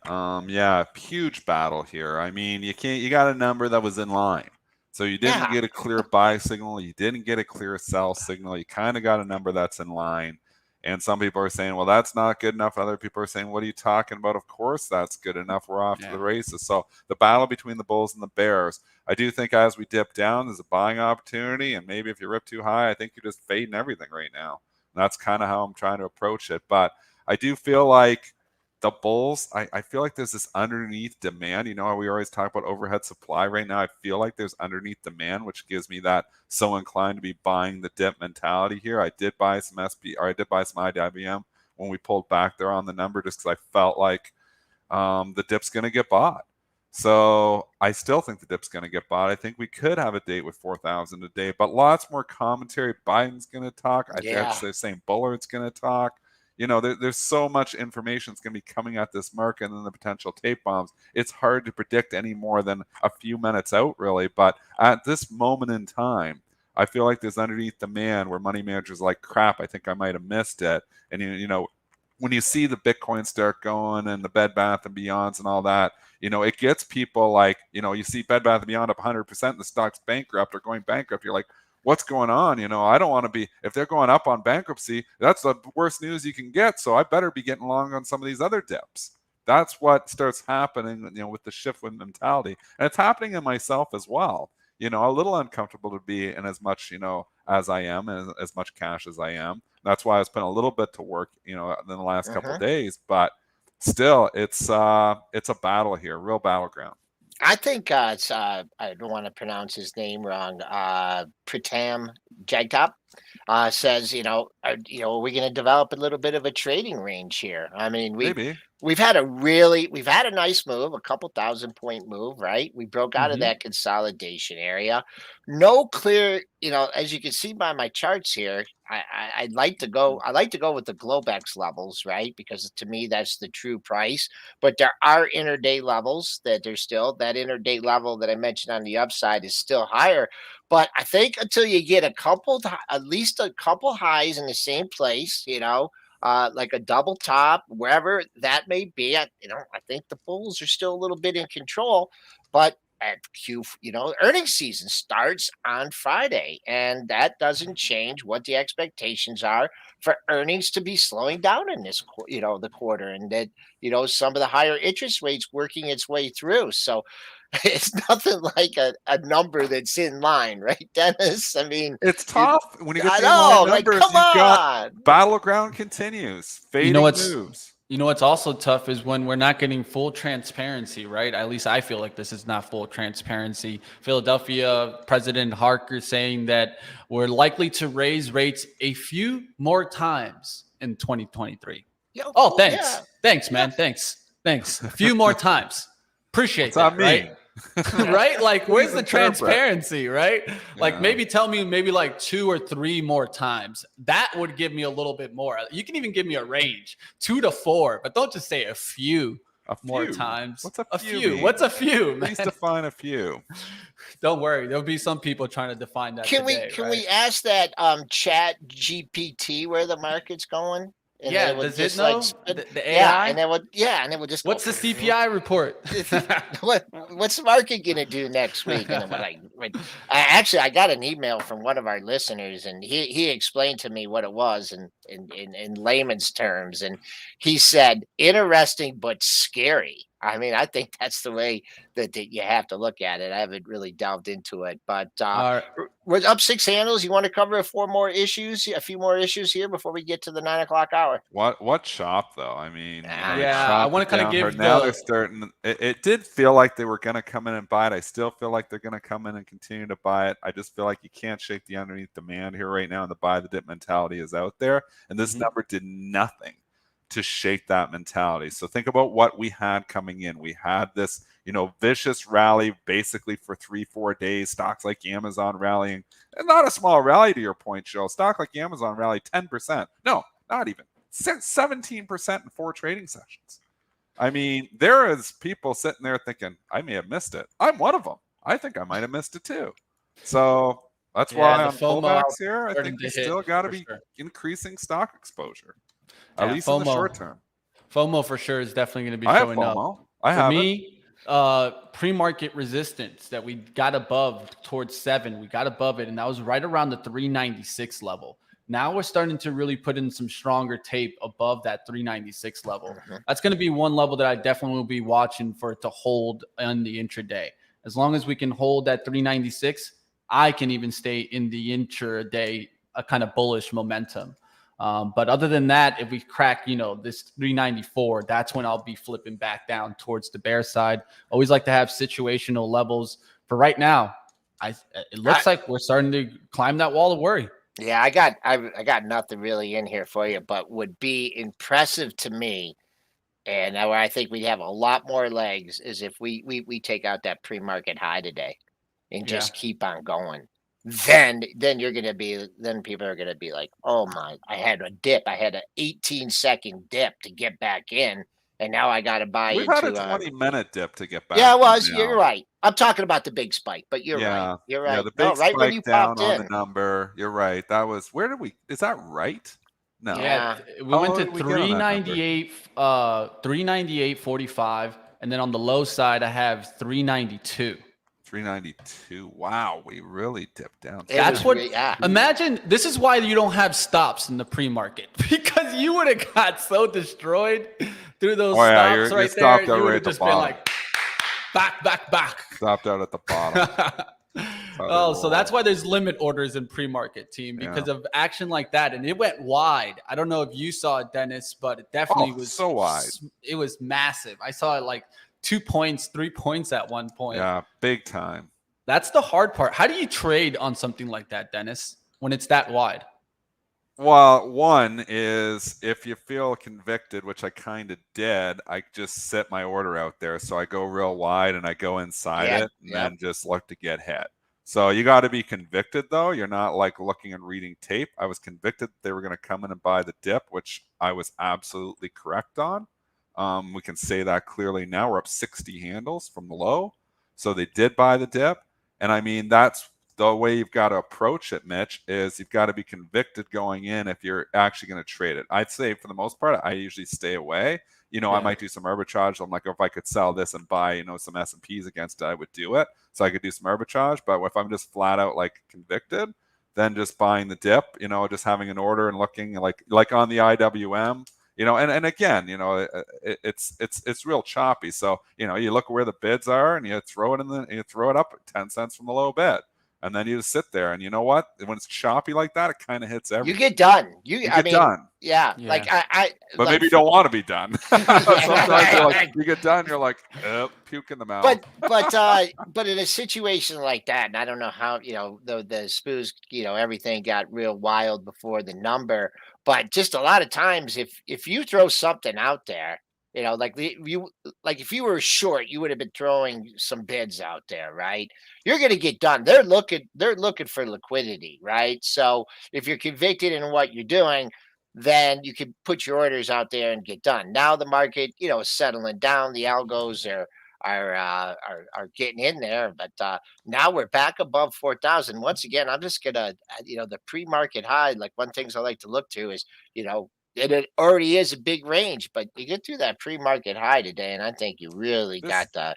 S3: Huge battle here. I mean, you got a number that was in line. So you didn't get a clear buy signal. You didn't get a clear sell signal. You kind of got a number that's in line. And some people are saying, well, that's not good enough. Other people are saying, what are you talking about? Of course, that's good enough. We're off to the races. So the battle between the bulls and the bears, I do think as we dip down, there's a buying opportunity. And maybe if you rip too high, I think you're just fading everything right now. And that's kind of how I'm trying to approach it. But I do feel like the bulls, I feel like there's this underneath demand. You know how we always talk about overhead supply right now? I feel like there's underneath demand, which gives me that so inclined to be buying the dip mentality here. I did buy some IWM when we pulled back there on the number, just because I felt like the dip's going to get bought. So I still think the dip's going to get bought. I think we could have a date with 4,000 a day, but lots more commentary. Biden's going to talk. I think they're saying Bullard's going to talk. There's so much information that's going to be coming at this market, and then the potential tape bombs. It's hard to predict any more than a few minutes out, really. But at this moment in time, I feel like there's underneath demand where money managers are like, crap, I think I might have missed it. And, when you see the Bitcoin start going and the Bed Bath and Beyonds and all that, it gets people like, you see Bed Bath and Beyond up 100%, and the stock's bankrupt or going bankrupt. You're like, what's going on? I don't want to be, if they're going up on bankruptcy, that's the worst news you can get. So I better be getting long on some of these other dips. That's what starts happening, with the shift with mentality. And it's happening in myself as well. A little uncomfortable to be in as much, as I am, and as much cash as I am. That's why I was putting a little bit to work, in the last couple of days. But still, it's a battle here, real battleground.
S1: I think I don't want to pronounce his name wrong. Pritam Jagtap says, are we going to develop a little bit of a trading range here? I mean,
S3: Maybe.
S1: we've had a nice move, a couple 1,000-point move, right? We broke out of that consolidation area. No clear, as you can see by my charts here, I'd like to go. I like to go with the Globex levels, right? Because to me, that's the true price. But there are interday levels that there's still that interday level that I mentioned on the upside is still higher. But I think until you get at least a couple highs in the same place, like a double top, wherever that may be, I think the bulls are still a little bit in control. But at earnings season starts on Friday, and that doesn't change what the expectations are for earnings to be slowing down in this, the quarter, and that, some of the higher interest rates working its way through. So it's nothing like a number that's in line, right, Dennis? I mean,
S3: it's tough when you get
S1: I
S3: the inline
S1: know, like,
S3: numbers.
S1: come
S3: You've got
S1: on.
S3: battleground continues, fading moves.
S2: What's also tough is when we're not getting full transparency, right? At least I feel like this is not full transparency. Philadelphia President Harker saying that we're likely to raise rates a few more times in 2023. Oh, thanks.
S1: Yeah.
S2: Thanks, man. Thanks. A few more times. Appreciate
S3: What's
S2: that, right? Right? Like, where's the transparency, right? Like, maybe tell me like 2 or 3 more times. That would give me a little bit more. You can even give me a range, 2 to 4, but don't just say a few more times.
S3: What's a few?
S2: Mean? What's a few, man?
S3: Please define a few.
S2: Don't worry. There'll be some people trying to define that
S1: Can
S2: today,
S1: we ask that Chat GPT where the market's going? And
S2: does it know the AI?
S1: And it would just.
S2: What's the CPI report?
S1: What's the market gonna do next week? And I got an email from one of our listeners, and he explained to me what it was in layman's terms, and he said, "Interesting but scary." I mean, I think that's the way that you have to look at it. I haven't really delved into it, but we're up 6 handles. You want to cover a few more issues here before we get to the 9 o'clock hour?
S3: What shop though? I mean,
S2: I want to kind of give
S3: now they're starting. It did feel like they were going to come in and buy it. I still feel like they're going to come in and continue to buy it. I just feel like you can't shake the underneath demand here right now, and the buy the dip mentality is out there, and this number did nothing to shake that mentality. So think about what we had coming in. We had this, vicious rally basically for 3-4 days. Stocks like Amazon rallying, and not a small rally to your point, Joe. Stock like Amazon rallied 10%. No, not even 17% in 4 trading sessions. I mean, there is people sitting there thinking, I may have missed it. I'm one of them. I think I might have missed it too. So that's why on pullbacks here, I think you still got to be increasing stock exposure. At least in the short term.
S2: FOMO for sure is definitely going to be showing up. For me, pre-market resistance that we got above towards 7, we got above it, and that was right around the 396 level. Now we're starting to really put in some stronger tape above that 396 level. That's going to be one level that I definitely will be watching for it to hold on the intraday. As long as we can hold that 396, I can even stay in the intraday a kind of bullish momentum. But other than that, if we crack, this 394, that's when I'll be flipping back down towards the bear side. Always like to have situational levels. For right now, it looks like we're starting to climb that wall of worry.
S1: Yeah, I got nothing really in here for you, but would be impressive to me, and where I think we'd have a lot more legs is if we take out that pre-market high today and just keep on going. Then people are gonna be like, oh my, I had a dip. I had an 18-second dip to get back in, and now I gotta buy
S3: We've had a 20-minute dip to get back.
S1: Yeah, it was. You're right. I'm talking about the big spike, but you're right. You're right.
S3: Yeah, the big
S1: right when you
S3: spike down
S1: popped
S3: on
S1: in.
S3: the number. You're right. That was is that right? No.
S1: Yeah.
S2: we
S3: How
S2: went
S3: low
S2: to
S3: did we get on that number?
S2: 398.45, and then on the low side I have 392.
S3: 392. Wow, we really dipped down.
S1: It
S2: That's
S1: was
S2: what.
S1: yeah.
S2: Imagine this is why you don't have stops in the pre-market, because you would have got so destroyed through those
S3: Oh, yeah,
S2: stops
S3: you're
S2: right
S3: stopped
S2: there.
S3: out
S2: You would
S3: right
S2: have
S3: at the
S2: just been
S3: bottom.
S2: like, back.
S3: Stopped out at the bottom.
S2: Oh, so that's why there's limit orders in pre-market, team,
S3: Yeah.
S2: because of action like that, and it went wide. I don't know if you saw it, Dennis, but it definitely was
S3: so wide.
S2: It was massive. I saw it like 2 points, 3 points at one point.
S3: Yeah, big time.
S2: That's the hard part. How do you trade on something like that, Dennis, when it's that wide?
S3: Well, one is if you feel convicted, which I kind of did, I just set my order out there. So I go real wide and I go inside
S1: Yeah,
S3: it and then just look to get hit. So you got to be convicted, though. You're not like looking and reading tape. I was convicted they were going to come in and buy the dip, which I was absolutely correct on. We can say that clearly now. We're up 60 handles from the low. So they did buy the dip. And I mean, that's the way you've got to approach it, Mitch, is you've got to be convicted going in if you're actually going to trade it. I'd say for the most part, I usually stay away. I might do some arbitrage. I'm like, if I could sell this and buy, some S&Ps against it, I would do it. So I could do some arbitrage. But if I'm just flat out like convicted, then just buying the dip, just having an order and looking like on the IWM, and again, it's real choppy. So, you look where the bids are and you throw it up 10 cents from the low bid. And then you just sit there, and you know what? When it's choppy like that, it kind of hits everything.
S1: You get done.
S3: You get done.
S1: Yeah. Like
S3: but
S1: like,
S3: maybe you don't want to be done. Sometimes you get done, you're like, puke in the mouth.
S1: But in a situation like that, and I don't know how the SPOOs, everything got real wild before the number. But just a lot of times, if you throw something out there, like if you were short, you would have been throwing some bids out there, right? You're going to get done. They're looking for liquidity, right? So if you're convicted in what you're doing, then you can put your orders out there and get done. Now the market, is settling down. The algos are getting in there, but now we're back above 4,000. Once again, I'm just gonna, the pre-market high. Like one things I like to look to is, it already is a big range, but you get through that pre-market high today, and I think you really got the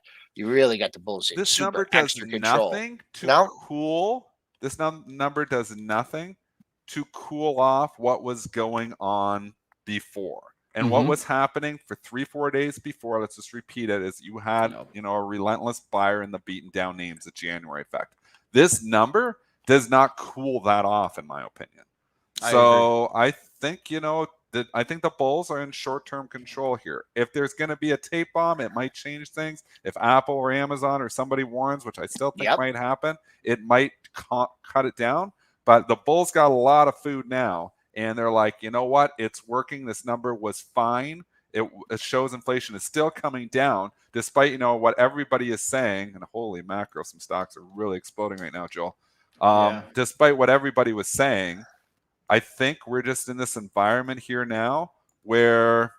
S1: bulls in
S3: This
S1: super
S3: number does
S1: extra control.
S3: nothing to cool. This number does nothing to cool off what was going on before. And what was happening for 3-4 days before, let's just repeat it, is you had, a relentless buyer in the beaten down names, the January effect. This number does not cool that off, in my opinion. I think, I think the bulls are in short-term control here. If there's going to be a tape bomb, it might change things. If Apple or Amazon or somebody warns, which I still think might happen, it might cut it down. But the bulls got a lot of food now. And they're like, you know what? It's working. This number was fine. It shows inflation is still coming down, despite, what everybody is saying. And holy mackerel, some stocks are really exploding right now, Joel. Despite what everybody was saying, I think we're just in this environment here now where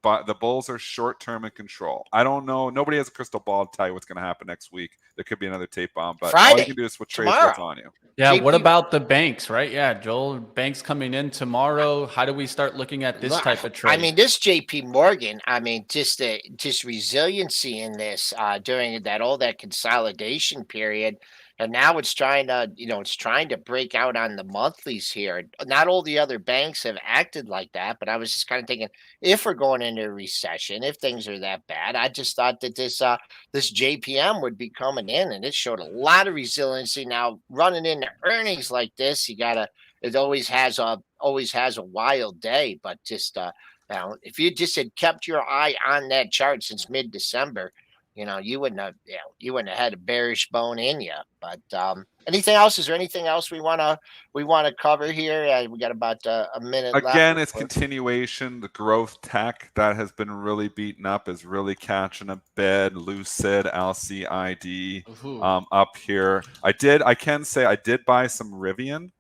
S3: the bulls are short-term in control. I don't know. Nobody has a crystal ball to tell you what's going to happen next week. There could be another tape bomb, but all you can do is trade what's on you.
S2: Yeah, what about the banks, right? Yeah, Joel, banks coming in tomorrow. How do we start looking at this type of trade?
S1: I mean, this JP Morgan, just resiliency in this during that consolidation period. And now it's trying to break out on the monthlies here. Not all the other banks have acted like that, but I was just kind of thinking, if we're going into a recession, if things are that bad, I just thought that this JPM would be coming in, and it showed a lot of resiliency. Now running into earnings like this, it always has a wild day, but just if you just had kept your eye on that chart since mid-December, you wouldn't have had a bearish bone in you. But anything else? Is there anything else we want to cover here? We got about a minute left.
S3: Again, it's continuation. The growth tech that has been really beaten up is really catching a bid. Lucid, LCID, up here. I can say I did buy some Rivian.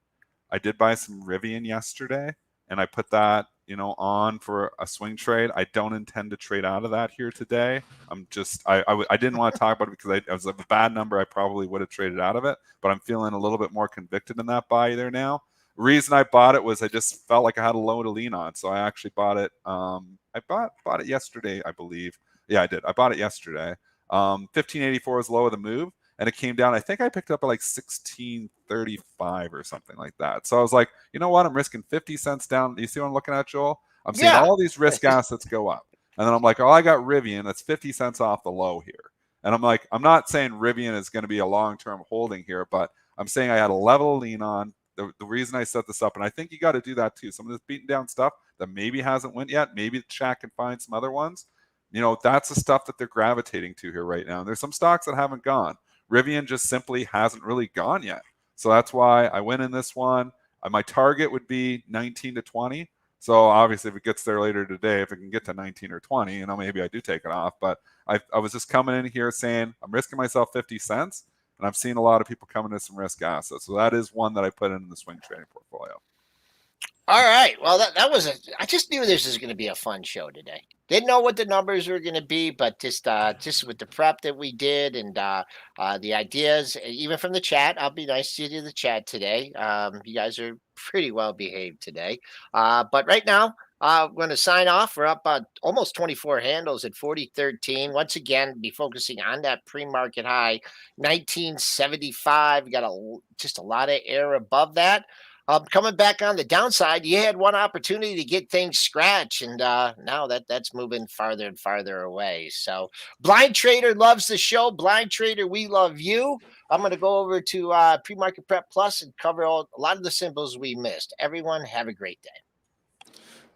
S3: I did buy some Rivian yesterday, and I put that on for a swing trade. I don't intend to trade out of that here today. I didn't want to talk about it because it was a bad number. I probably would have traded out of it, but I'm feeling a little bit more convicted in that buy there now. reason I bought it was I just felt like I had a loan to lean on. So I actually bought it. I bought it yesterday, I believe. Yeah, I did. I bought it yesterday. 1584 was low of the move, and it came down. I think I picked up at like 1635 or something like that. So I was like, you know what? I'm risking 50 cents down. You see what I'm looking at, Joel? I'm seeing
S1: Yeah.
S3: all these risk assets go up. And then I'm like, oh, I got Rivian. That's 50 cents off the low here. And I'm like, I'm not saying Rivian is going to be a long-term holding here, but I'm saying I had a level to lean on. The reason I set this up, and I think you got to do that too. Some of this beaten down stuff that maybe hasn't went yet, maybe the chat can find some other ones. You know, that's the stuff that they're gravitating to here right now. And there's some stocks that haven't gone. Rivian just simply hasn't really gone yet. So that's why I went in this one. My target would be 19 to 20. So obviously if it gets there later today, if it can get to 19 or 20, you know, maybe I do take it off. But I was just coming in here saying I'm risking myself 50 cents. And I've seen a lot of people come into some risk assets. So that is one that I put in the swing trading portfolio.
S1: All right. Well, that was I just knew this was going to be a fun show today. Didn't know what the numbers were going to be, but just with the prep that we did and the ideas, even from the chat, I'll be nice to you to the chat today. You guys are pretty well behaved today. But right now, I'm going to sign off. We're up almost 24 handles at 40.13. Once again, be focusing on that pre-market high, 1975. We got just a lot of air above that. Coming back on the downside, you had one opportunity to get things scratched, and now that's moving farther and farther away. So, Blind Trader loves the show. Blind Trader, we love you. I'm going to go over to Pre-Market Prep Plus and cover a lot of the symbols we missed. Everyone, have a great day.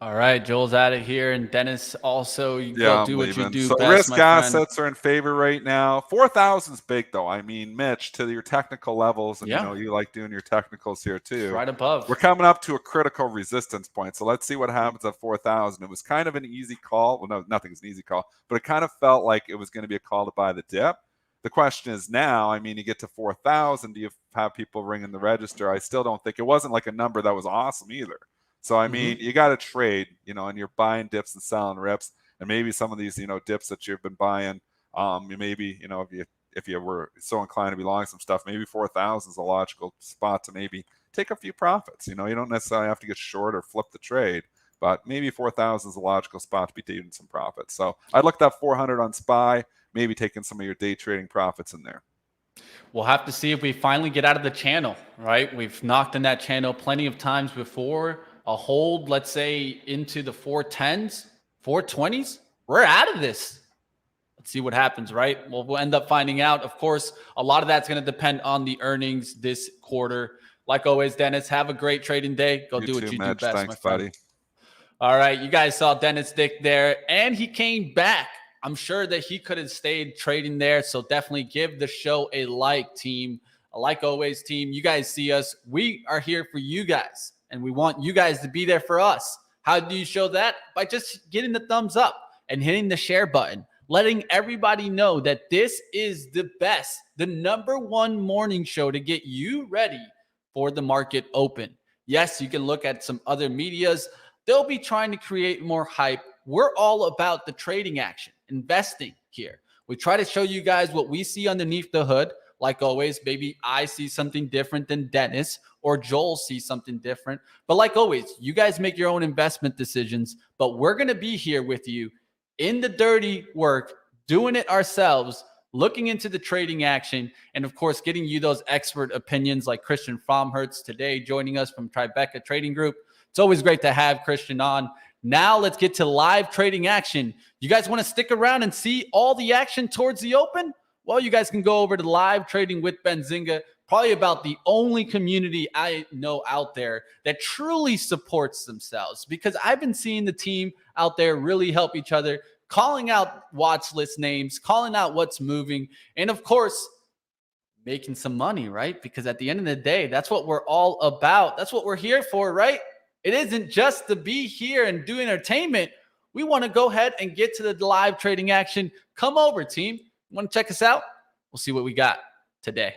S2: All right, Joel's out of here, and Dennis also. Go do what you do
S3: so
S2: best,
S3: risk
S2: my friend.
S3: assets are in favor right now. 4,000 is big though. I mean, Mitch, to your technical levels, and you know you like doing your technicals here too.
S2: It's right above.
S3: We're coming up to a critical resistance point. So let's see what happens at 4,000. It was kind of an easy call. Well, no, nothing's an easy call, but it kind of felt like it was going to be a call to buy the dip. The question is now, I mean, you get to 4,000. Do you have people ringing the register? I still don't think it wasn't like a number that was awesome either. So, I mean, you got to trade, you know, and you're buying dips and selling rips, and maybe some of these, you know, dips that you've been buying, maybe, you know, if you were so inclined to be long some stuff, maybe 4,000 is a logical spot to maybe take a few profits. You know, you don't necessarily have to get short or flip the trade, but maybe 4,000 is a logical spot to be taking some profits. So I'd look at 400 on SPY, maybe taking some of your day trading profits in there.
S2: We'll have to see if we finally get out of the channel, right? We've knocked in that channel plenty of times before. A hold, let's say, into the 410s, 420s, we're out of this. Let's see what happens, right? Well, we'll end up finding out. Of course, a lot of that's going to depend on the earnings this quarter. Like always, Dennis, have a great trading day. Go do what you do best,
S3: Thanks,
S2: my friend.
S3: buddy.
S2: All right, you guys saw Dennis Dick there, and he came back. I'm sure that he could have stayed trading there, so definitely give the show a like, team. Like always, team, you guys see us. We are here for you guys, and we want you guys to be there for us. How do you show that? By just getting the thumbs up and hitting the share button, letting everybody know that this is the best, the #1 morning show to get you ready for the market open. Yes, you can look at some other medias. They'll be trying to create more hype. We're all about the trading action, investing here. We try to show you guys what we see underneath the hood. Like always, maybe I see something different than Dennis, or Joel sees something different. But like always, you guys make your own investment decisions. But we're going to be here with you in the dirty work, doing it ourselves, looking into the trading action, and of course, getting you those expert opinions like Christian Fromhertz today, joining us from Tribeca Trading Group. It's always great to have Christian on. Now let's get to live trading action. You guys want to stick around and see all the action towards the open? Well, you guys can go over to live trading with Benzinga, probably about the only community I know out there that truly supports themselves, because I've been seeing the team out there really help each other, calling out watch list names, calling out what's moving, and of course, making some money, right? Because at the end of the day, that's what we're all about. That's what we're here for, right? It isn't just to be here and do entertainment. We want to go ahead and get to the live trading action. Come over, team. Want to check us out? We'll see what we got today.